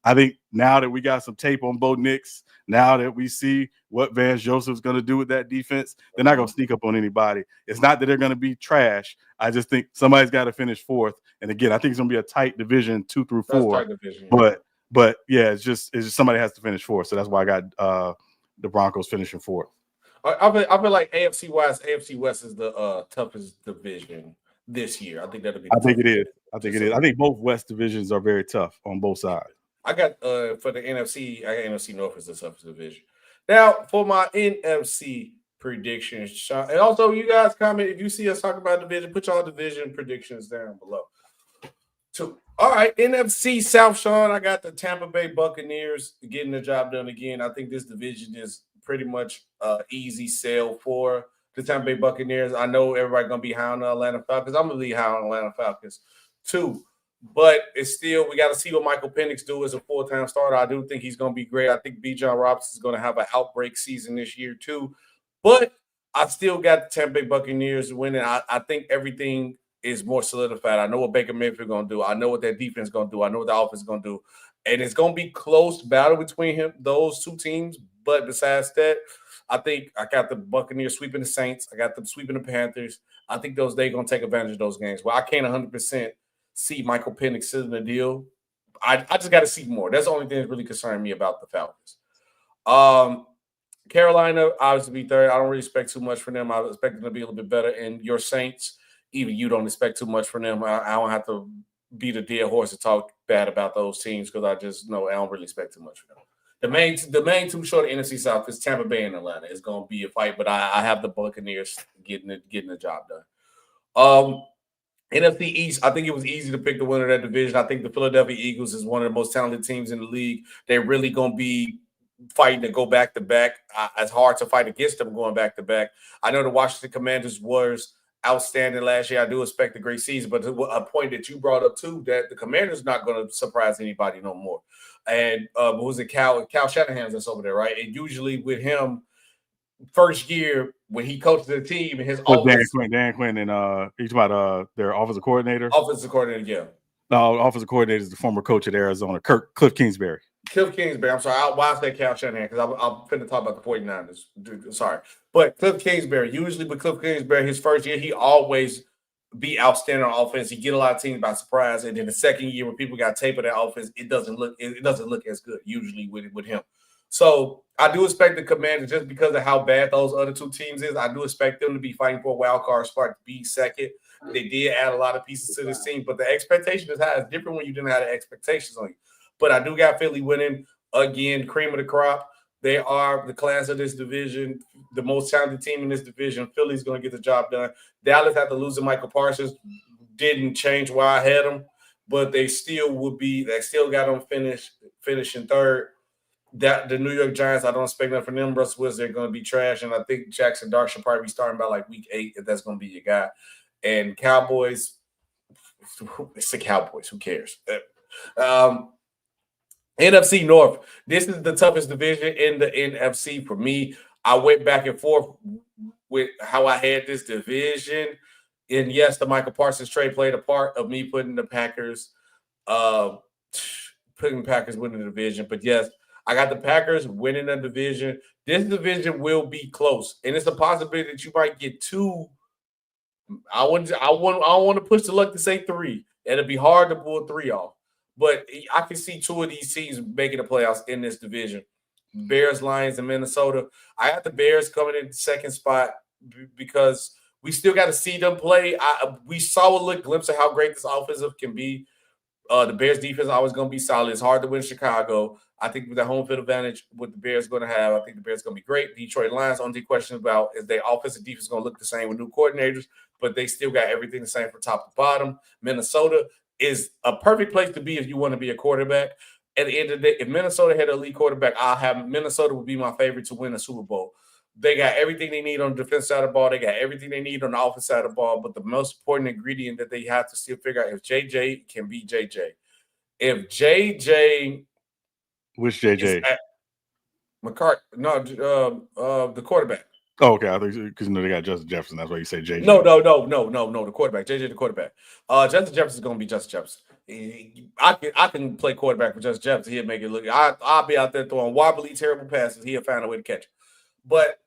I think now that we got some tape on Bo Nix, now that we see what Vance Joseph's going to do with that defense, they're not going to sneak up on anybody. It's not that they're going to be trash. I just think somebody's got to finish fourth. And again, I think it's going to be a tight division 2 through 4.
Division,
but yeah, it's just somebody has to finish fourth. So that's why I got the Broncos finishing fourth.
I feel like AFC West is the toughest division this year. I think that'll be.
I think it is. I think both West divisions are very tough on both sides.
I got for the NFC, I got NFC North as the toughest division. Now for my NFC predictions, Sean, and also you guys comment if you see us talking about division, put y'all division predictions down below. So, all right, NFC South, Sean. I got the Tampa Bay Buccaneers getting the job done again. I think this division is pretty much easy sell for the Tampa Bay Buccaneers. I know everybody gonna be high on the Atlanta Falcons. I'm gonna be high on Atlanta Falcons too. But it's still, we got to see what Michael Penix do as a full-time starter. I do think he's going to be great. I think Bijan Robinson is going to have an outbreak season this year too. But I still got the Tampa Bay Buccaneers winning. I think everything is more solidified. I know what Baker Mayfield is going to do. I know what that defense is going to do. I know what the offense is going to do. And it's going to be close battle between those two teams. But besides that, I think I got the Buccaneers sweeping the Saints. I got them sweeping the Panthers. I think they're going to take advantage of those games. Well, I can't 100% see Michael Penix sitting the deal. I just got to see more. That's the only thing that's really concerning me about the Falcons. Carolina, obviously, be third. I don't really expect too much from them. I expect them to be a little bit better. And your Saints, even you don't expect too much from them. I don't have to beat a dead horse to talk bad about those teams because I just know I don't really expect too much from them. The main two short of NFC South is Tampa Bay and Atlanta. It's going to be a fight, but I have the Buccaneers getting the job done. NFC East, I think it was easy to pick the winner of that division. I think the Philadelphia Eagles is one of the most talented teams in the league. They're really going to be fighting to go back-to-back. It's hard to fight against them going back-to-back. I know the Washington Commanders was outstanding last year. I do expect a great season, but a point that you brought up too, that the Commanders not going to surprise anybody no more. And what was it, Cal Shanahan's that's over there, right? And usually with him, first year when he coached the team and his offense.
Dan Quinn and he's about their offensive coordinator.
Offensive coordinator, yeah.
No, offensive coordinator is the former coach at Arizona, Cliff Kingsbury.
I'm sorry. Why I say Cal Shanahan? Because I'm finna talk about the 49ers. Dude, sorry. But Cliff Kingsbury, usually with Cliff Kingsbury, his first year, he always be outstanding on offense. He get a lot of teams by surprise. And then the second year when people got tape of that offense, it doesn't look as good usually with him. So I do expect the Commanders, just because of how bad those other two teams is, I do expect them to be fighting for a wild card spot to be second. They did add a lot of pieces to this team, but the expectation is high. It's different when you didn't have the expectations on you. But I do got Philly winning again, cream of the crop. They are the class of this division, the most talented team in this division. Philly's going to get the job done. Dallas had to lose to Micah Parsons. Didn't change why I had them, but they still got them finishing third. That the New York Giants, I don't expect nothing from them. Russell Wilson, they're going to be trash, and I think Jackson Dart should probably be starting by like week 8 if that's going to be your guy. And Cowboys, it's the Cowboys. Who cares? NFC North. This is the toughest division in the NFC for me. I went back and forth with how I had this division, and yes, the Micah Parsons trade played a part of me putting the Packers winning the division. But yes, I got the Packers winning the division. This division will be close, and it's a possibility that you might get 2. I don't want to push the luck to say 3. It'll be hard to pull 3 off, but I can see 2 of these teams making the playoffs in this division. Bears, Lions, and Minnesota. I got the Bears coming in the second spot because we still got to see them play. We saw a little glimpse of how great this offensive can be. The Bears defense is always going to be solid. It's hard to win Chicago. I think with the home field advantage, what the Bears going to have, I think the Bears going to be great. Detroit Lions, only question about is their offensive defense going to look the same with new coordinators, but they still got everything the same from top to bottom. Minnesota is a perfect place to be if you want to be a quarterback. At the end of the day, if Minnesota had a elite quarterback, Minnesota would be my favorite to win a Super Bowl. They got everything they need on the defense side of the ball. They got everything they need on the offense side of the ball. But the most important ingredient that they have to still figure out if JJ can be JJ. If JJ,
which JJ?
McCarthy, no, the quarterback.
Oh, okay. I think because they got Justin Jefferson. That's why you say JJ.
No. The quarterback, JJ, the quarterback. Justin Jefferson is going to be Justin Jefferson. I can play quarterback for Justin Jefferson. He'll make it look. I'll be out there throwing wobbly, terrible passes. He'll find a way to catch it. But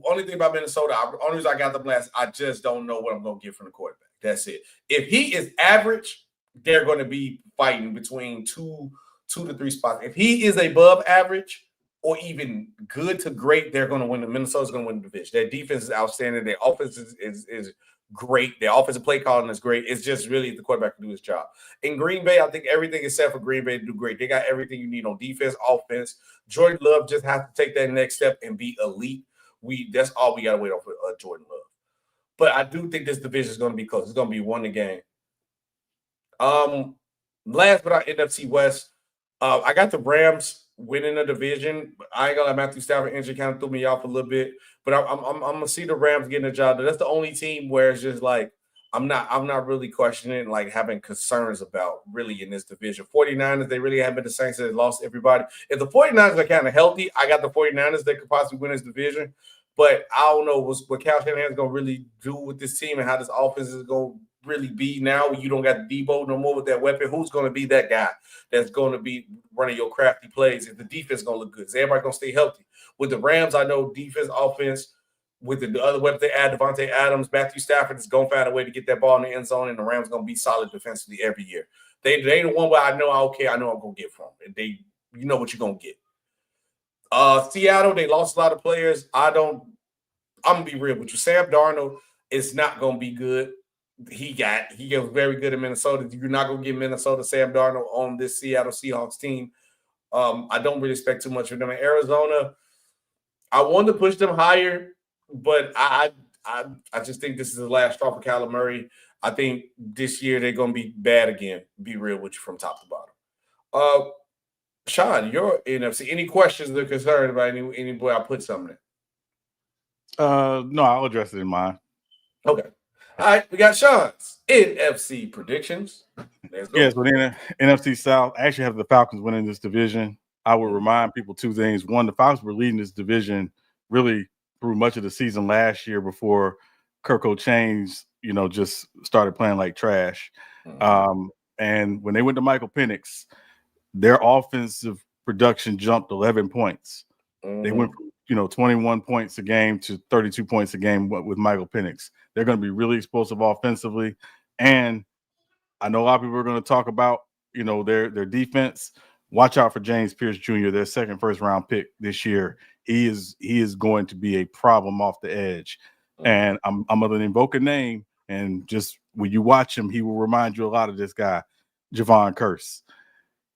only thing about Minnesota, only reason I got them last, I just don't know what I'm going to get from the quarterback. That's it. If he is average, they're going to be fighting between two to three spots. If he is above average or even good to great, they're going to win. Minnesota's going to win the division. Their defense is outstanding. Their offense is great. Their offensive play calling is great. It's just really the quarterback can do his job. In Green Bay, I think everything is set for Green Bay to do great. They got everything you need on defense, offense. Jordan Love just has to take that next step and be elite. That's all we got to wait on for Jordan Love. But I do think this division is going to be close. It's going to be one game. Last but not NFC West, I got the Rams winning the division. I ain't gonna let Matthew Stafford injury kind of threw me off a little bit, but I'm gonna see the Rams getting the job. That's the only team where it's just like I'm not really questioning, like having concerns about really in this division. 49ers, they really have been the Saints that have lost everybody. If the 49ers are kind of healthy, I got the 49ers that could possibly win this division. But I don't know what Kyle Shanahan's going to really do with this team and how this offense is going to really be now. You don't got Debo no more with that weapon. Who's going to be that guy that's going to be running your crafty plays? If the defense is going to look good, is everybody going to stay healthy? With the Rams, I know defense, offense, with the other weapons they add, Devontae Adams, Matthew Stafford is going to find a way to get that ball in the end zone, and the Rams going to be solid defensively every year. They the one where I know, okay, I know I'm going to get from. And you know what you're going to get. Seattle, they lost a lot of players. I'm going to be real with you. Sam Darnold is not going to be good. He was very good in Minnesota. You're not going to get Minnesota Sam Darnold on this Seattle Seahawks team. I don't really expect too much from them. In Arizona, I wanted to push them higher, but I just think this is the last straw for Kyler Murray. I think this year they're going to be bad again. Be real with you from top to bottom. Sean, your NFC. Any questions or concerns about any boy? I put something in.
No, I'll address it in mine.
Okay. All right, we got Sean's NFC predictions. Let's go.
Yes, with the NFC South, I actually have the Falcons winning this division. I would remind people two things. One, the Falcons were leading this division really through much of the season last year before Kirk O'Chains, just started playing like trash. Mm-hmm. And when they went to Michael Penix, their offensive production jumped 11 points. Mm-hmm. They went from 21 points a game to 32 points a game with Michael Penix. They're going to be really explosive offensively. And I know a lot of people are going to talk about, their defense. Watch out for James Pierce Jr., their second first-round pick this year. He is going to be a problem off the edge. And I'm going to invoke a name, and just when you watch him, he will remind you a lot of this guy, Javon Curse.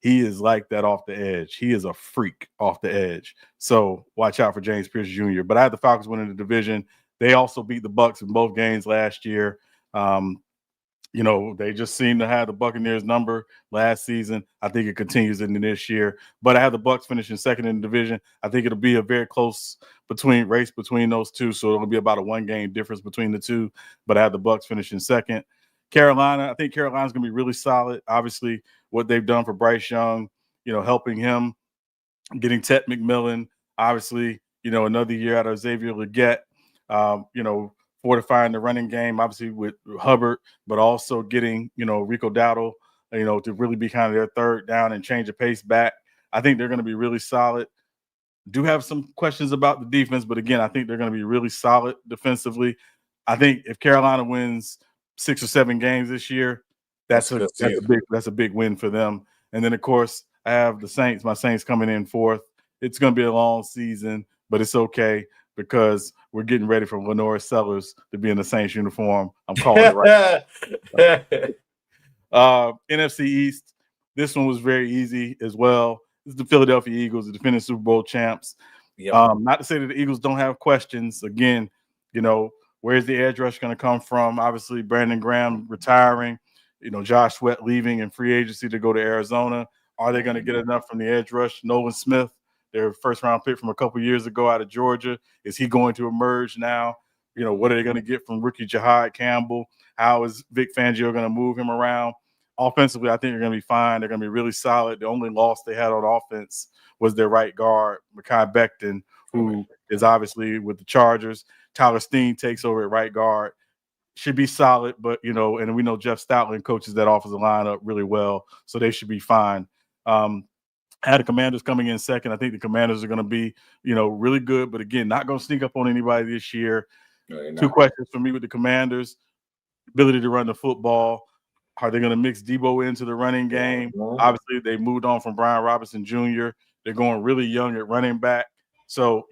He is like that off the edge. He is a freak off the edge. So watch out for James Pierce Jr. But I had the Falcons winning the division. They also beat the Bucs in both games last year. They just seem to have the Buccaneers number last season. I think it continues into this year. But I have the Bucs finishing second in the division. I think it'll be a very close race between those two. So it'll be about a one-game difference between the two. But I have the Bucs finishing second. Carolina, I think Carolina's going to be really solid. Obviously, what they've done for Bryce Young, helping him, getting Ted McMillan, obviously, another year out of Xavier Legette, fortifying the running game, obviously with Hubbard, but also getting, Rico Dowdle, to really be kind of their third down and change the pace back. I think they're going to be really solid. Do have some questions about the defense, but again, I think they're going to be really solid defensively. I think if Carolina wins 6 or 7 games this year, that's a big win for them. And then, of course, I have the Saints. My Saints coming in fourth. It's going to be a long season, but it's okay because we're getting ready for Lenore Sellers to be in the Saints uniform. I'm calling it right. NFC East. This one was very easy as well. This is the Philadelphia Eagles, the defending Super Bowl champs. Yep. Not to say that the Eagles don't have questions. Again, where's the edge rush going to come from? Obviously, Brandon Graham retiring, Josh Sweat leaving in free agency to go to Arizona. Are they going to get enough from the edge rush? Nolan Smith, their first-round pick from a couple years ago out of Georgia, is he going to emerge now? What are they going to get from rookie Jahad Campbell? How is Vic Fangio going to move him around? offensively, I think they're going to be fine. They're going to be really solid. The only loss they had on offense was their right guard, Micah Becton, who is obviously with the Chargers. Tyler Steen takes over at right guard. Should be solid, but, and we know Jeff Stoutland coaches that offensive lineup really well, so they should be fine. I had the Commanders coming in second. I think the Commanders are going to be, really good, but again, not going to sneak up on anybody this year. No, two questions for me with the Commanders: ability to run the football. Are they going to mix Debo into the running game? Obviously, they moved on from Brian Robinson Jr. They're going really young at running back. So,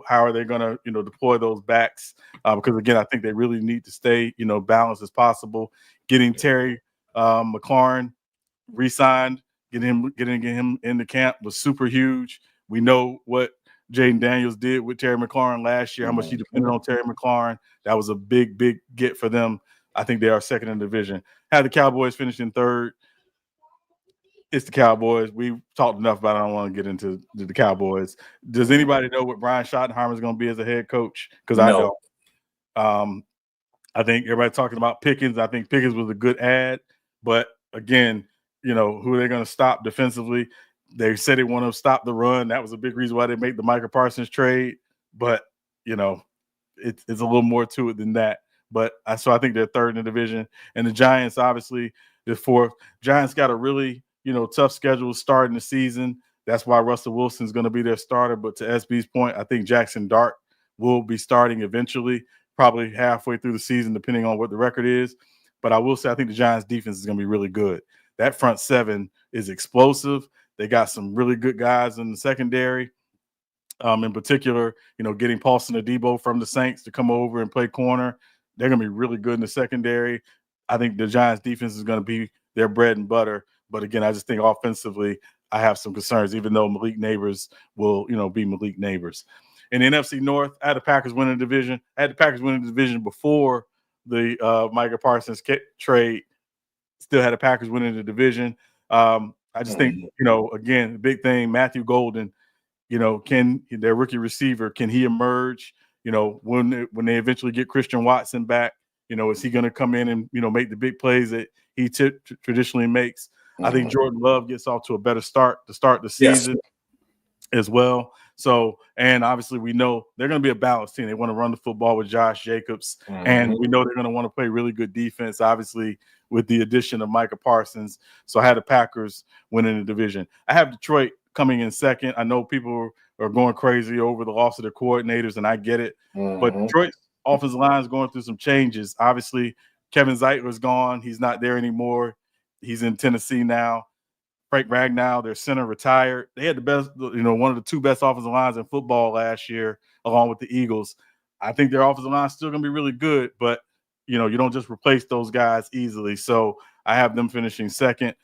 how are they going to, deploy those backs? Because, again, I think they really need to stay, balanced as possible. Getting Terry McLaurin re-signed, getting him in the camp was super huge. We know what Jaden Daniels did with Terry McLaurin last year, how much he depended on Terry McLaurin. That was a big, big get for them. I think they are second in the division. Had the Cowboys finishing third. It's the Cowboys. We've talked enough about it. I don't want to get into the Cowboys. Does anybody know what Brian Schottenheimer is going to be as a head coach? Because I don't. I think everybody's talking about Pickens. I think Pickens was a good ad. But, again, who are they going to stop defensively? They said they want to stop the run. That was a big reason why they made the Micah Parsons trade. But, it's a little more to it than that. But so I think they're third in the division. And the Giants, obviously, they're fourth. Giants got a really, tough schedule starting the season. That's why Russell Wilson's going to be their starter. But to SB's point, I think Jackson Dart will be starting eventually, probably halfway through the season, depending on what the record is. But I will say I think the Giants' defense is going to be really good. That front seven is explosive. They got some really good guys in the secondary. In particular, getting Paulson Adebo from the Saints to come over and play corner. They're going to be really good in the secondary. I think the Giants' defense is going to be their bread and butter. But, again, I just think offensively I have some concerns, even though Malik Neighbors will, be Malik Neighbors. In the NFC North, I had the Packers winning the division. I had the Packers winning the division before the Micah Parsons trade. Still had the Packers winning the division. I just think, again, the big thing, Matthew Golden, can their rookie receiver, can he emerge? When they eventually get Christian Watson back, is he going to come in and, make the big plays that he traditionally makes? I think Jordan Love gets off to a better start to start the season as well. So, and obviously we know they're going to be a balanced team. They want to run the football with Josh Jacobs, and we know they're going to want to play really good defense, obviously, with the addition of Micah Parsons. So I had the Packers winning the division. I have Detroit coming in second. I know people are going crazy over the loss of their coordinators, and I get it. But Detroit's offensive line is going through some changes. Obviously, Kevin Zeitler's gone. He's not there anymore. He's in Tennessee now. Frank Ragnow, their center, retired. They had the best, one of the two best offensive lines in football last year, along with the Eagles. I think their offensive line is still going to be really good, but, you don't just replace those guys easily. So I have them finishing second.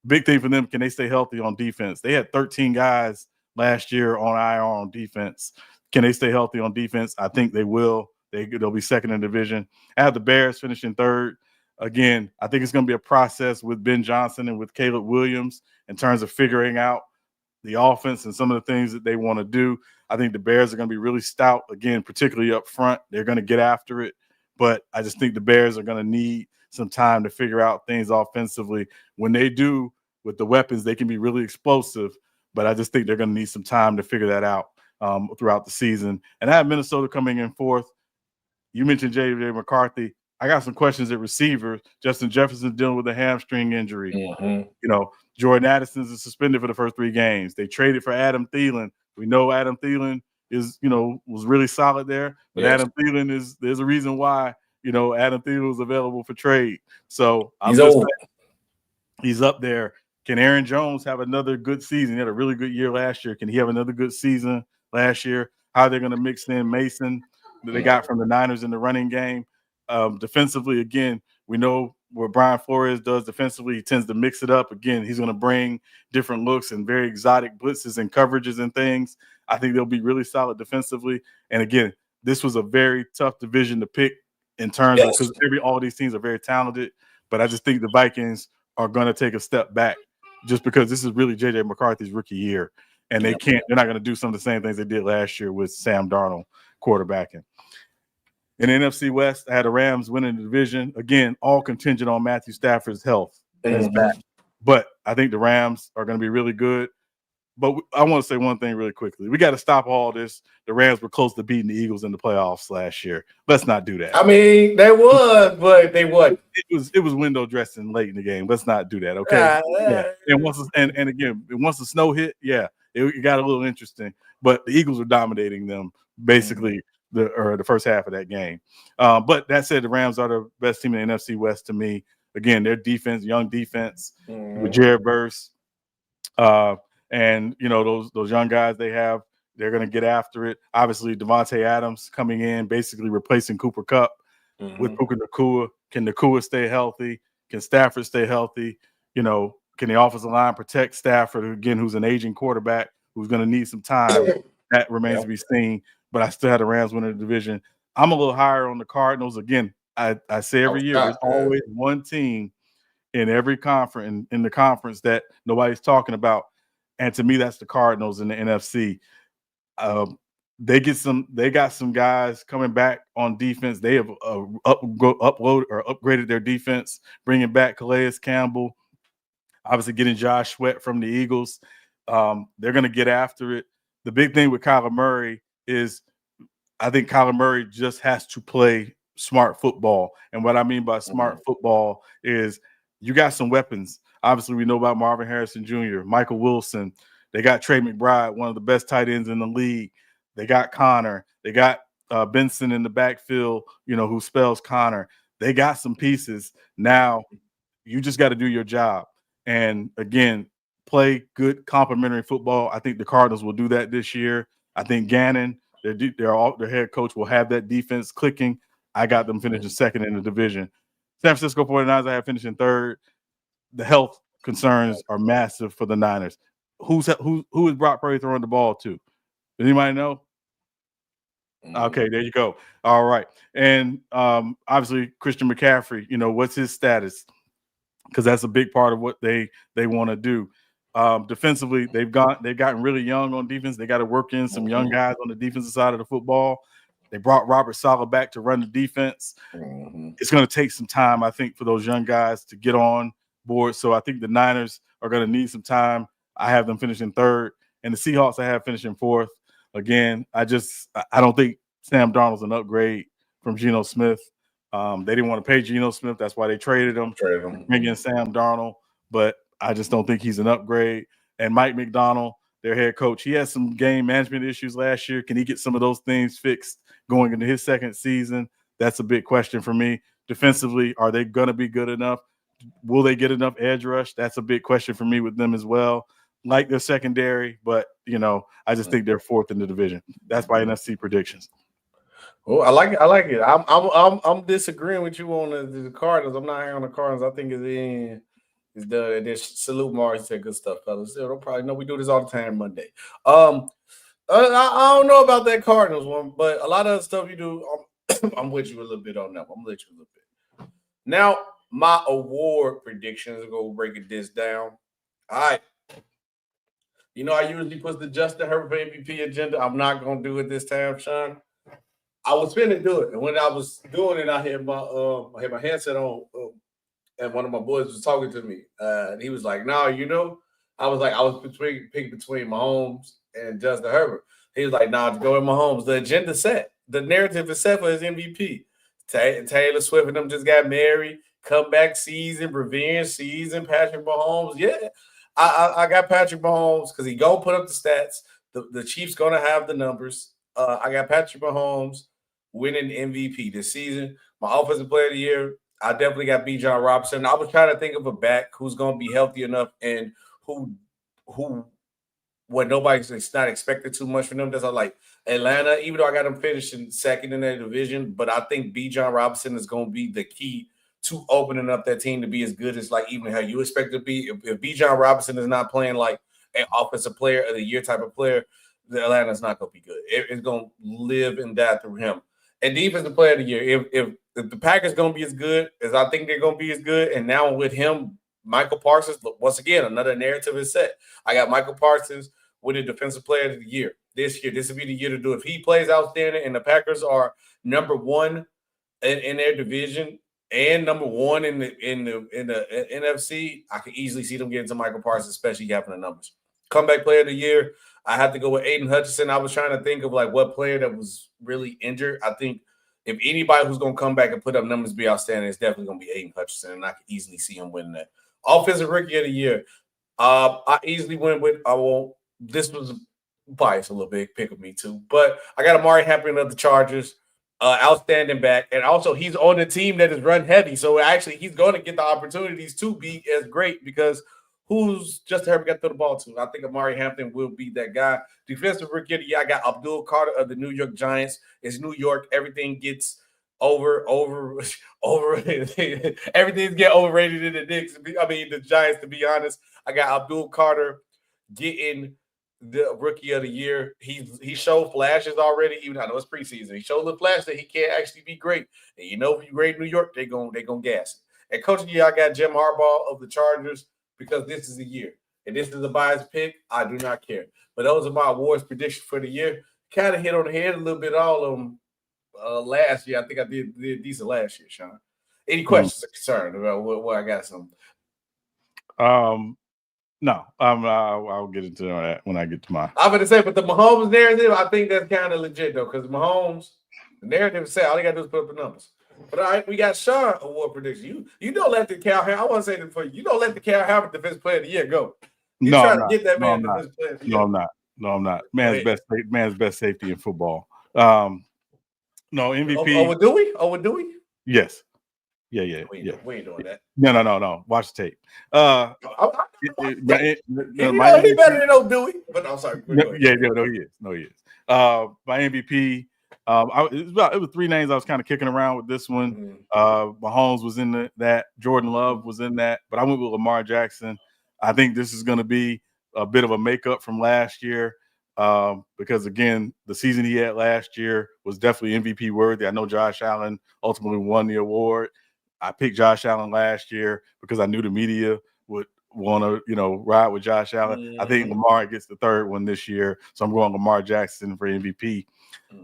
Big thing for them, can they stay healthy on defense? They had 13 guys last year on IR on defense. Can they stay healthy on defense? I think they will. They'll be second in the division. I have the Bears finishing third. Again, I think it's going to be a process with Ben Johnson and with Caleb Williams in terms of figuring out the offense and some of the things that they want to do. I think the Bears are going to be really stout, again, particularly up front. They're going to get after it. But I just think the Bears are going to need some time to figure out things offensively. When they do, with the weapons, they can be really explosive. But I just think they're going to need some time to figure that out throughout the season. And I have Minnesota coming in fourth. You mentioned J.J. McCarthy. I got some questions at receiver. Justin Jefferson dealing with a hamstring injury. Jordan Addison is suspended for the first 3 games. They traded for Adam Thielen. We know Adam Thielen is, was really solid there. But Adam Thielen there's a reason why, Adam Thielen was available for trade. So he's up there. Can Aaron Jones have another good season? He had a really good year last year. Can he have another good season last year? How are they going to mix in Mason that they got from the Niners in the running game? Defensively, again, we know what Brian Flores does defensively. He tends to mix it up. Again, he's going to bring different looks and very exotic blitzes and coverages and things. I think they'll be really solid defensively. And again, this was a very tough division to pick in terms of, because all these teams are very talented. But I just think the Vikings are going to take a step back just because this is really J.J. McCarthy's rookie year. And they're not going to do some of the same things they did last year with Sam Darnold quarterbacking. In the NFC West, I had the Rams winning the division. Again, all contingent on Matthew Stafford's health. is back. But I think the Rams are going to be really good. But I want to say one thing really quickly. We got to stop all this. The Rams were close to beating the Eagles in the playoffs last year. Let's not do that.
I mean, they was, but they wasn't.
It was window dressing late in the game. Let's not do that, okay? Yeah. And again, once the snow hit, it got a little interesting. But the Eagles were dominating them basically the first half of that game. But that said, the Rams are the best team in the NFC West to me. Again, their defense, young defense with Jared Verse. And those young guys they have, they're going to get after it. Obviously, Devontae Adams coming in, basically replacing Cooper Kupp with Puka Nacua. Can Nacua stay healthy? Can Stafford stay healthy? Can the offensive line protect Stafford again, who's an aging quarterback who's going to need some time? That remains to be seen. But I still had the Rams winning the division. I'm a little higher on the Cardinals. Again, I say every year, there's always one team in every conference in the conference that nobody's talking about. And to me, that's the Cardinals in the NFC. They got some guys coming back on defense. They have upgraded their defense, bringing back Calais Campbell, obviously getting Josh Sweat from the Eagles. They're going to get after it. The big thing with Kyler Murray is I think Kyler Murray just has to play smart football. And what I mean by smart football is you got some weapons. Obviously, we know about Marvin Harrison Jr., Michael Wilson. They got Trey McBride, one of the best tight ends in the league. They got Connor. They got Benson in the backfield, who spells Connor. They got some pieces. Now, you just got to do your job. And, again, play good complementary football. I think the Cardinals will do that this year. I think Gannon, their head coach, will have that defense clicking. I got them finishing second in the division. San Francisco 49ers, I have finishing third. The health concerns are massive for the Niners. Who is Brock Purdy throwing the ball to? Does anybody know? Okay, there you go. All right. And obviously Christian McCaffrey, what's his status? Because that's a big part of what they want to do. Defensively, they've gotten really young on defense. They got to work in some young guys on the defensive side of the football. They brought Robert Saleh back to run the defense. It's going to take some time, I think, for those young guys to get on board. So I think the Niners are going to need some time. I have them finishing third, and the Seahawks I have finishing fourth. Again, I don't think Sam Darnold's an upgrade from Geno Smith. They didn't want to pay Geno Smith. That's why they traded him. Bring in Sam Darnold, but I just don't think he's an upgrade. And Mike McDonald, their head coach, he had some game management issues last year. Can he get some of those things fixed going into his second season? That's a big question for me. Defensively, are they going to be good enough? Will they get enough edge rush? That's a big question for me with them as well. Like their secondary, but I just think they're fourth in the division. That's my NFC predictions.
Oh, I like it. I'm disagreeing with you on the Cardinals. I'm not high on the Cardinals. I think it's done. There's salute Mars said good stuff, fellas. They'll probably know we do this all the time Monday. I don't know about that Cardinals one, but a lot of the stuff you do, I'm with you a little bit on that. I'm with you a little bit. Now, my award predictions. We'll go breaking this down. All right. I usually put the Justin Herbert MVP agenda. I'm not going to do it this time, Sean. I was finna do it. And when I was doing it, I had my headset on, and one of my boys was talking to me. And he was like, no, I was picking between Mahomes and Justin Herbert. He was like, nah, go with Mahomes. The agenda set. The narrative is set for his MVP. Taylor Swift and them just got married. Comeback season, revenge season, Patrick Mahomes. Yeah. I got Patrick Mahomes because he gonna put up the stats. The Chiefs gonna have the numbers. I got Patrick Mahomes winning MVP this season. My offensive player of the year, I definitely got Bijan Robinson. I was trying to think of a back who's gonna be healthy enough and who when it's not expected too much from them. That's like Atlanta, even though I got them finishing second in their division, but I think Bijan Robinson is gonna be the key to opening up that team to be as good as even how you expect it to be. If Bijan Robinson is not playing like an offensive player of the year type of player, the Atlanta's not going to be good. It's going to live and die through him. And defensive player of the year, if the Packers going to be as good as I think they're going to be as good, and now with him, Micah Parsons, once again, another narrative is set. I got Micah Parsons winning defensive player of the year this year. This will be the year to do it. If he plays outstanding and the Packers are number one in their division, and number one in the NFC, I can easily see them getting to Micah Parsons, especially having the numbers. Comeback player of the year, I have to go with Aiden Hutchinson. I was trying to think of like what player that was really injured. I think if anybody who's going to come back and put up numbers be outstanding, it's definitely going to be Aiden Hutchinson, and I can easily see him winning that. Offensive Rookie of the Year, I easily went with this was biased a little bit, pick of me too, but I got Amari Hampton of the Chargers. Outstanding back, and also he's on a team that is run heavy, so actually he's going to get the opportunities to be as great because who's Justin Herbert got to throw the ball to? I think Amari Hampton will be that guy. Defensive Rookie of the Year, I got Abdul Carter of the New York Giants. It's New York, everything gets everything's get overrated in the Knicks. I mean the Giants, to be honest. I got Abdul Carter getting the Rookie of the Year. He showed flashes already, even I know it's preseason. He showed the flash that he can't actually be great. And you know, if you grade New York, they gonna gas it. And Coach of the Year, I got Jim Harbaugh of the Chargers because this is the year. And this is a biased pick. I do not care. But those are my awards predictions for the year. Kind of hit on the head a little bit all of them last year. I think I did decent last year, Sean. Any questions or concerns about what I got some?
No, I'll get into that when I get to mine.
I'm going to say, but the Mahomes narrative, I think that's kind of legit, though, because Mahomes, the narrative said all they got to do is put up the numbers. But all right, we got Sean award prediction. You don't let the Cal Hamilton, I want to say this for you. You don't let the Cal Hamilton Defensive Player of the Year go. You trying to get that man Defensive Player of the Year.
No, I'm not. Man's best safety in football. No, MVP.
Over Dewey?
Yes. Yeah.
We ain't doing that.
No. Watch the tape.
He better than old Dewey. But I'm sorry.
No, he is. My MVP. It was three names I was kind of kicking around with this one. Mahomes was in that. Jordan Love was in that. But I went with Lamar Jackson. I think this is going to be a bit of a makeup from last year. Because again, the season he had last year was definitely MVP worthy. I know Josh Allen ultimately won the award. I picked Josh Allen last year because I knew the media would want to, ride with Josh Allen. I think Lamar gets the third one this year, so I'm going Lamar Jackson for MVP.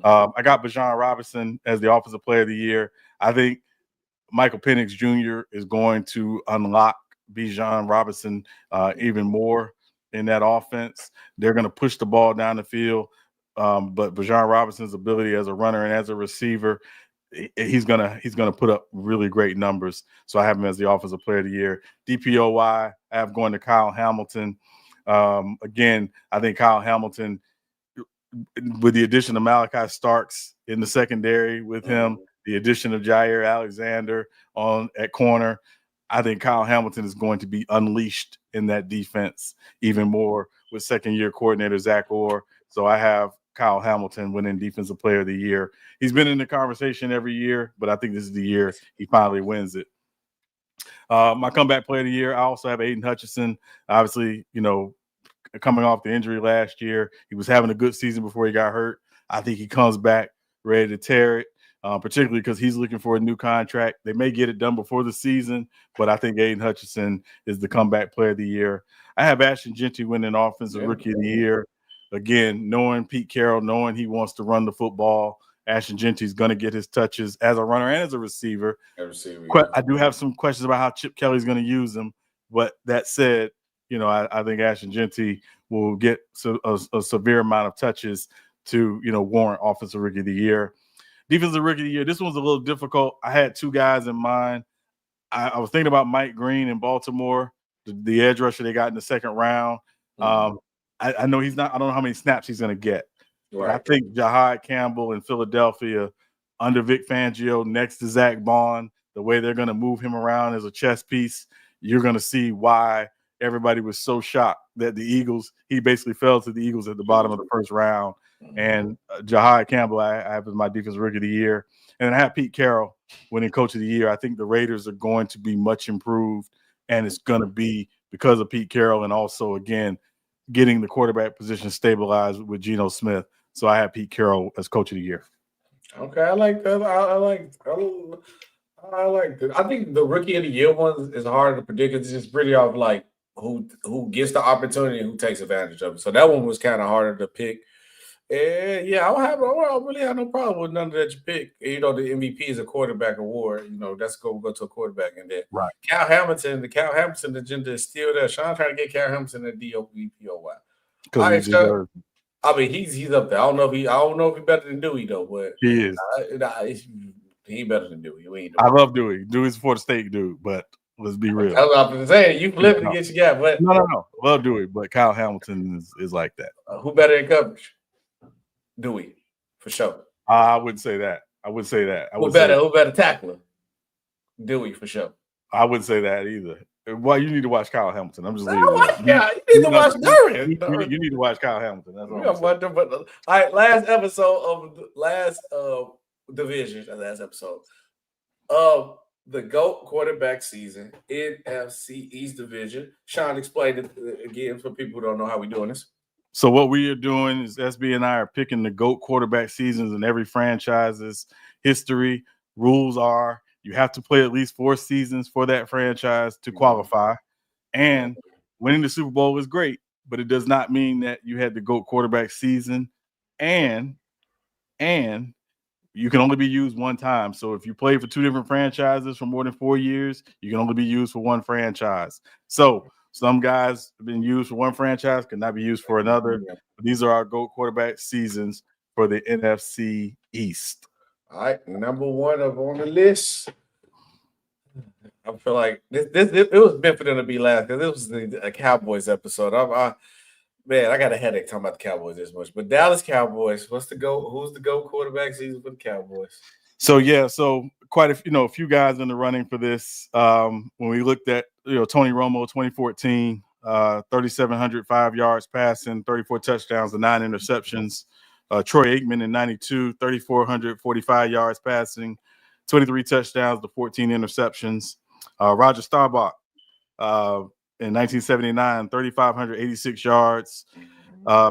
I got Bijan Robinson as the Offensive Player of the Year. I think Michael Penix Jr. is going to unlock Bijan Robinson even more in that offense. They're going to push the ball down the field, but Bijan Robinson's ability as a runner and as a receiver, he's gonna put up really great numbers. So I have him as the Offensive Player of the Year. DPOY, I have going to Kyle Hamilton. Again, I think Kyle Hamilton, with the addition of Malachi Starks in the secondary with him, the addition of Jair Alexander at corner, I think Kyle Hamilton is going to be unleashed in that defense even more with second-year coordinator Zach Orr. So I have Kyle Hamilton winning Defensive Player of the Year. He's been in the conversation every year, but I think this is the year he finally wins it. My comeback player of the year, I also have Aiden Hutchinson. Obviously, coming off the injury last year, he was having a good season before he got hurt. I think he comes back ready to tear it, particularly because he's looking for a new contract. They may get it done before the season, but I think Aiden Hutchinson is the comeback player of the year. I have Ashton Jeanty winning Offensive Rookie of the Year. Again, knowing Pete Carroll, knowing he wants to run the football, Ashton Jeanty's going to get his touches as a runner and as a receiver. I do have some questions about how Chip Kelly's going to use him, but that said, I think Ashton Jeanty will get a severe amount of touches to, warrant Offensive Rookie of the Year. Defensive Rookie of the Year, this one's a little difficult. I had two guys in mind. I was thinking about Mike Green in Baltimore, the edge rusher they got in the second round. I know he's not – I don't know how many snaps he's going to get. Right. But I think Jahad Campbell in Philadelphia under Vic Fangio next to Zach Bond, the way they're going to move him around as a chess piece, you're going to see why everybody was so shocked that the Eagles – he basically fell to the Eagles at the bottom of the first round. And Jahad Campbell I have as my Defensive Rookie of the Year. And I have Pete Carroll winning Coach of the Year. I think the Raiders are going to be much improved, and it's going to be because of Pete Carroll and also, again, getting the quarterback position stabilized with Geno Smith. So I have Pete Carroll as Coach of the Year.
Okay, I like that. I like that. I think the Rookie of the Year one is harder to predict. It's just pretty off like who gets the opportunity and who takes advantage of it. So that one was kind of harder to pick. Yeah, I don't really have no problem with none of that you pick. You know, the MVP is a quarterback award. You know, that's go to a quarterback, and then
Right.
the Cal Hamilton agenda is still there. Sean trying to get Cal Hamilton a DOPOY.
Because he deserves.
I mean, he's up there. I don't know if he's better than Dewey though, but
he is.
He better than Dewey.
I love Dewey. Dewey's for the state dude, but let's be real.
I was about to say you flipping to get you got, but
no. Love Dewey, but Kyle Hamilton is like that.
Who better in coverage? Dewey, for sure.
I wouldn't say that.
Who better tackler? Dewey, for sure.
I wouldn't say that either. Well, you need to watch Kyle Hamilton. I'm just leaving.
You need to watch Durian.
You need to watch Kyle Hamilton. That's what I'm
all right, last episode of the last division, last episode of the GOAT quarterback season, NFC East division. Sean, explain it again for people who don't know how we're doing this.
So what we are doing is SB and I are picking the GOAT quarterback seasons in every franchise's history. Rules are you have to play at least 4 seasons for that franchise to qualify. And winning the Super Bowl is great, but it does not mean that you had the GOAT quarterback season. And you can only be used one time. So if you play for 2 different franchises for more than 4 years, you can only be used for one franchise. So some guys have been used for one franchise, cannot be used for another. But these are our GOAT quarterback seasons for the NFC East.
All right, number 1 on the list. I feel like it was meant for them to be last because it was a Cowboys episode. Man, I got a headache talking about the Cowboys this much. But Dallas Cowboys, who's the GOAT quarterback season for the Cowboys?
So quite a few guys in the running for this. When we looked at Tony Romo 2014, 3,705 yards passing, 34 touchdowns and 9 interceptions. Troy Aikman in 92, 3,445 yards passing, 23 touchdowns to 14 interceptions. Roger Staubach in 1979, 3,586 yards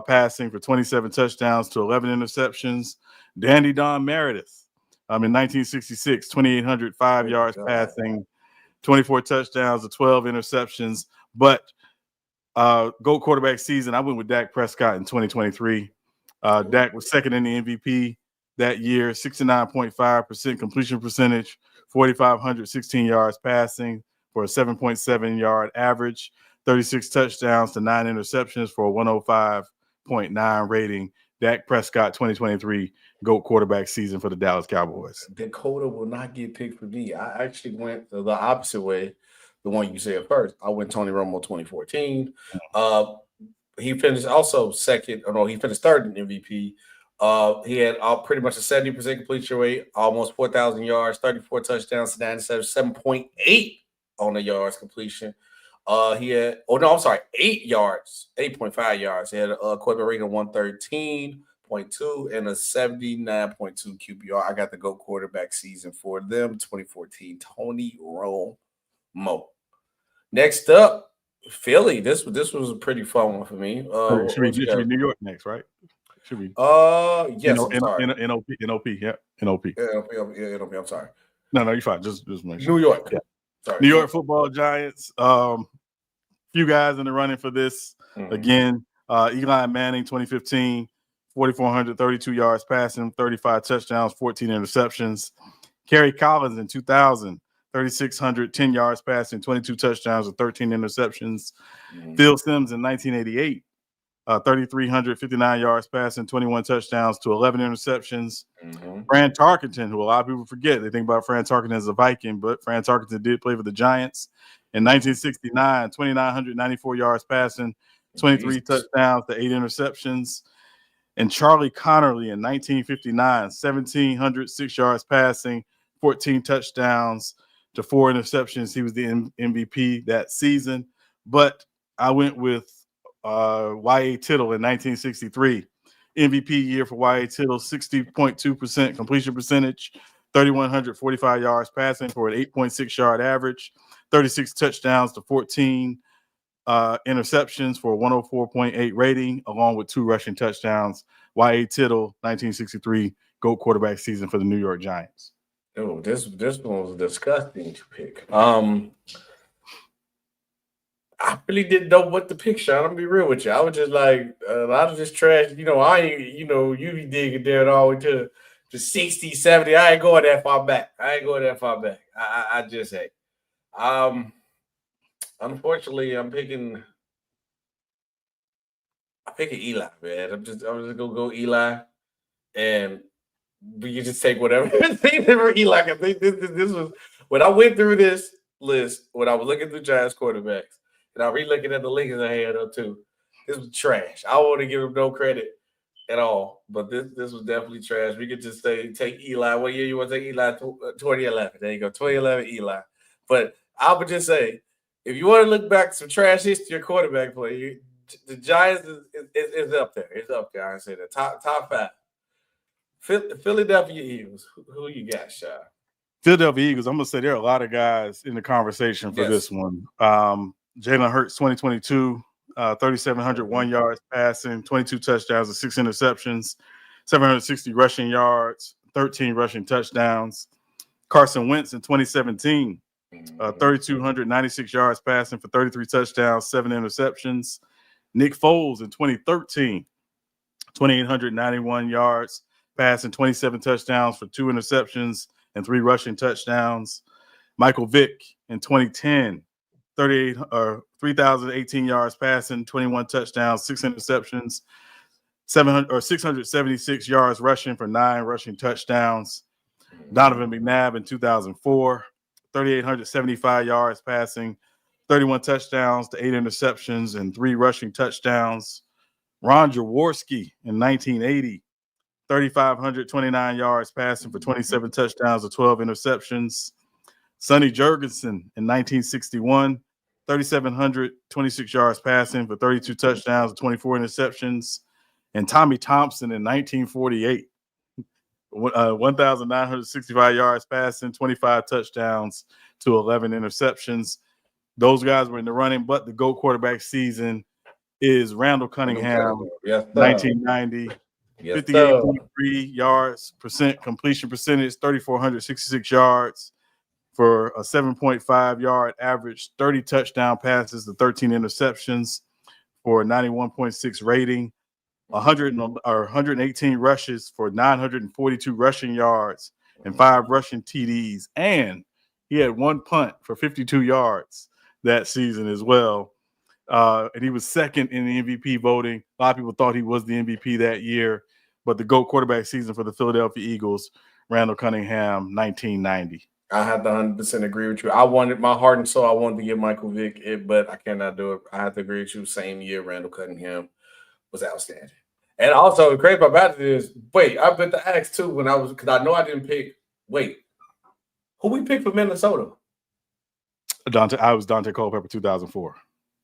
passing for 27 touchdowns to 11 interceptions. Dandy Don Meredith in 1966, 2,805 yards passing, 24 touchdowns to 12 interceptions. But GOAT quarterback season, I went with Dak Prescott in 2023. Dak was second in the MVP that year, 69.5% completion percentage, 4,516 yards passing for a 7.7 yard average, 36 touchdowns to 9 interceptions for a 105.9 rating. Dak Prescott 2023 GOAT quarterback season for the Dallas Cowboys.
Dakota will not get picked for me. I actually went the opposite way, the one you said first. I went Tony Romo 2014. He finished also second. He finished third in MVP. He had pretty much a 70% completion rate, almost 4,000 yards, 34 touchdowns to 97, 7.8 on the yards completion. He had 8 yards, 8.5 yards. He had a quarterback rating of 113.2 and a 79.2 QBR. I got the GOAT quarterback season for them, 2014, Tony Romo. Next up, Philly. This was a pretty fun one for me.
Should be New York next, right? Should be.
Yes. I'm sorry.
NOP. Yeah, NOP.
Yeah, NOP. I'm sorry.
No, you're fine. Just make sure.
New York.
Yeah.
Sorry.
New York Football Giants. Few guys in the running for this. Again, Eli Manning, 2015, 4,432 yards passing, 35 touchdowns, 14 interceptions. Kerry Collins in 2000, 3,610 yards passing, 22 touchdowns, and 13 interceptions. Phil Simms in 1988, 3,359 yards passing, 21 touchdowns to 11 interceptions. Fran Tarkenton, who a lot of people forget. They think about Fran Tarkenton as a Viking, but Fran Tarkenton did play for the Giants. In 1969, 2,994 yards passing, 23 touchdowns to 8 interceptions. And Charlie Connerly in 1959, 1,706 yards passing, 14 touchdowns to 4 interceptions. He was the MVP that season. But I went with Y.A. Tittle in 1963. MVP year for Y.A. Tittle, 60.2% completion percentage, 3,145 yards passing for an 8.6 yard average, 36 touchdowns to 14 interceptions for a 104.8 rating, along with 2 rushing touchdowns. Y.A. Tittle, 1963 GOAT quarterback season for the New York Giants.
Oh, this one was disgusting to pick. I really didn't know what to picture. I'm gonna be real with you. I was just like a lot of this trash. I ain't. You be digging down all the way to 60, 70. I ain't going that far back. I just ain't. Unfortunately, I'm picking Eli, man. I'm just gonna go Eli, and we can just take whatever thing for Eli. I think this was when I went through this list when I was looking through Giants quarterbacks, and I re-looking at the Lincolns I had up too. This was trash. I want to give him no credit at all, but this was definitely trash. We could just say take Eli. What year you want to take Eli? 2011. There you go, 2011 Eli. But I would just say, if you want to look back some trash history of quarterback play, the Giants is up there. It's up there. I say the top 5. Philadelphia Eagles. Who you got, Shy?
Philadelphia Eagles. I'm gonna say there are a lot of guys in the conversation for this one. Jalen Hurts, 2022, 3,701 yards passing, 22 touchdowns and 6 interceptions, 760 rushing yards, 13 rushing touchdowns. Carson Wentz in 2017, 3,296 yards passing for 33 touchdowns, 7 interceptions. Nick Foles in 2013, 2,891 yards passing, 27 touchdowns for 2 interceptions and 3 rushing touchdowns. Michael Vick in 2010, 3,018 yards passing, 21 touchdowns, 6 interceptions, 676 yards rushing for 9 rushing touchdowns. Donovan McNabb in 2004, 3,875 yards passing, 31 touchdowns to 8 interceptions and 3 rushing touchdowns. Ron Jaworski in 1980, 3,529 yards passing for 27 touchdowns to 12 interceptions. Sonny Jurgensen in 1961, 3,726 yards passing for 32 touchdowns to 24 interceptions. And Tommy Thompson in 1948, 1,965 yards passing, 25 touchdowns to 11 interceptions. Those guys were in the running, but the GOAT quarterback season is Randall Cunningham, 1990, 58.3 yards percent completion percentage, 3,466 yards for a 7.5 yard average, 30 touchdown passes to 13 interceptions for a 91.6 rating, 118 rushes for 942 rushing yards and 5 rushing TDs, and he had 1 punt for 52 yards that season as well. And he was second in the MVP voting. A lot of people thought he was the MVP that year, but the GOAT quarterback season for the Philadelphia Eagles, Randall Cunningham, 1990.
I have to 100% agree with you. I wanted my heart and soul. I wanted to give Michael Vick it, but I cannot do it. I have to agree with you. Same year, Randall Cunningham was outstanding. And also, the crazy part about it is, I bet to ask too because I know I didn't pick. Who we picked for Minnesota?
I was Dante Culpepper, 2004.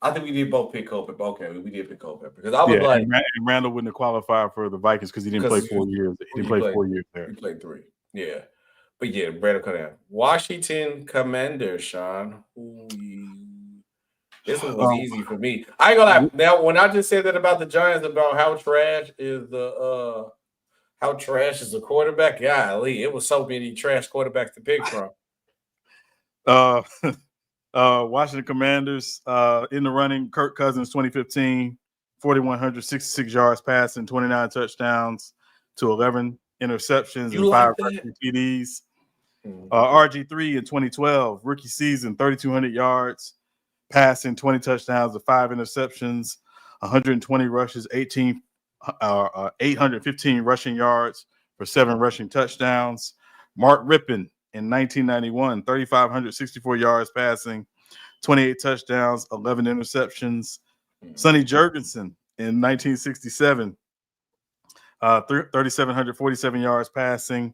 I think we did both pick Culpepper. Okay, we did pick Culpepper because I was
and Randall wouldn't have qualified for the Vikings because he didn't play 4 years. He didn't play 4 years there.
He played 3. Yeah. But yeah, Randall Cunningham. Washington Commanders, Sean. This one was easy for me. I ain't gonna lie. Now, when I just said that about the Giants, about how trash is the quarterback, golly, it was so many trash quarterbacks to pick from.
Washington Commanders in the running, Kirk Cousins, 2015, 4,166 yards passing, 29 touchdowns to 11 interceptions and 5 rushing TDs. RG3 in 2012, rookie season, 3,200 yards passing, 20 touchdowns to 5 interceptions, 120 rushes, 815 rushing yards for 7 rushing touchdowns. Mark Rippon in 1991, 3,564 yards passing, 28 touchdowns, 11 interceptions. Sonny Jurgensen in 1967, 3,747 yards passing,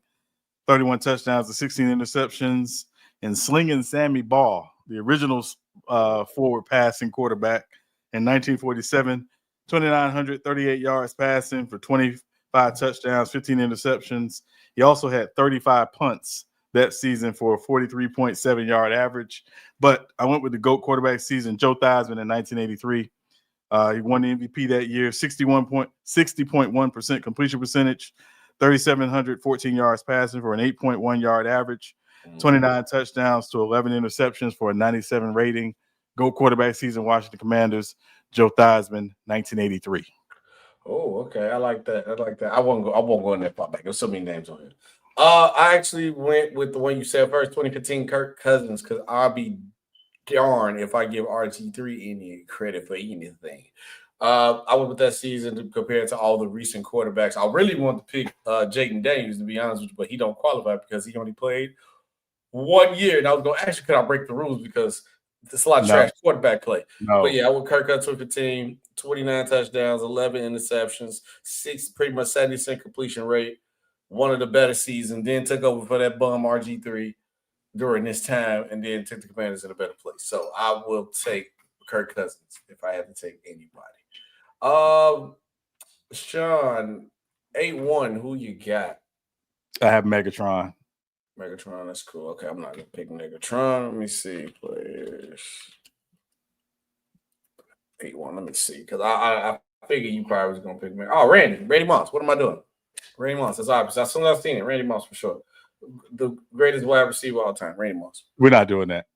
31 touchdowns and 16 interceptions. And Slinging Sammy Ball, the original forward passing quarterback in 1947, 2,938 yards passing for 25 touchdowns, 15 interceptions. He also had 35 punts that season for a 43.7 yard average. But I went with the GOAT quarterback season, Joe Theismann in 1983. He won the MVP that year, 60.1% completion percentage, 3,714 yards passing for an 8.1 yard average, 29 touchdowns to 11 interceptions for a 97 rating, GOAT quarterback season, Washington Commanders, Joe Theismann, 1983.
Oh, okay. I like that. I won't go in that far back. There's so many names on here. I actually went with the one you said first, 2015 Kirk Cousins, because I'll be darned if I give RG3 any credit for anything. I went with that season compared to all the recent quarterbacks. I really want to pick Jaden Daniels, to be honest with you, but he don't qualify because he only played 1 year. And I was going to ask you, could I break the rules because it's a lot of trash quarterback play. But yeah, I would Kirk Cousins with the team, 29 touchdowns, 11 interceptions, 6 pretty much 70% completion rate, one of the better seasons, then took over for that bum RG3 during this time, and then took the Commanders in a better place. So I will take Kirk Cousins if I had to take anybody. Sean, 8-1, who you got?
I have Megatron.
Megatron, that's cool. Okay, I'm not gonna pick Megatron. Let me see, players. 8-1. Let me see, because I figured you probably was gonna pick me. Oh, Randy Moss. What am I doing? Randy Moss. That's obvious. As soon as I've seen it, Randy Moss for sure. The greatest wide receiver of all time, Randy Moss.
We're not doing that.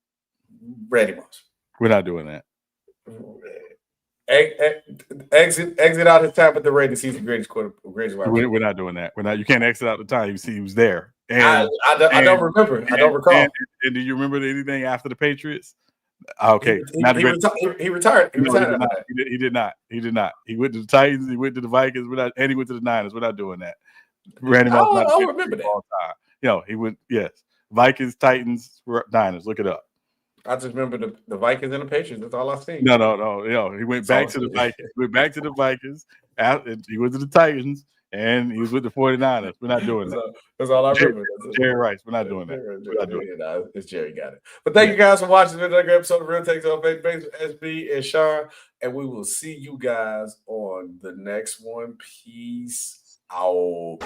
Randy Moss.
We're not doing that.
Exit out his time at the Raiders. He's the greatest wide receiver.
We're not doing that. We're not. You can't exit out the time. You see, he was there. And,
I don't remember. I don't recall.
And do you remember anything after the Patriots? Okay,
he retired. He
did not. He went to the Titans. He went to the Vikings. And he went to the Niners. We're not doing that. Randy Moss.
I don't remember that.
All time. He went. Yes, Vikings, Titans, Niners. Look it up.
I just remember the Vikings and the Patriots. That's all I've seen.
No. He went back to the Vikings. He went back to the Vikings. He went to the Titans. And he was with the 49ers. We're not doing that.
That's all I remember.
Jerry Rice. We're not doing that. We're not doing
it. It's Jerry got it. But thank you guys for watching another episode of Real Takes on Facebook with SB and Sean. And we will see you guys on the next one. Peace out.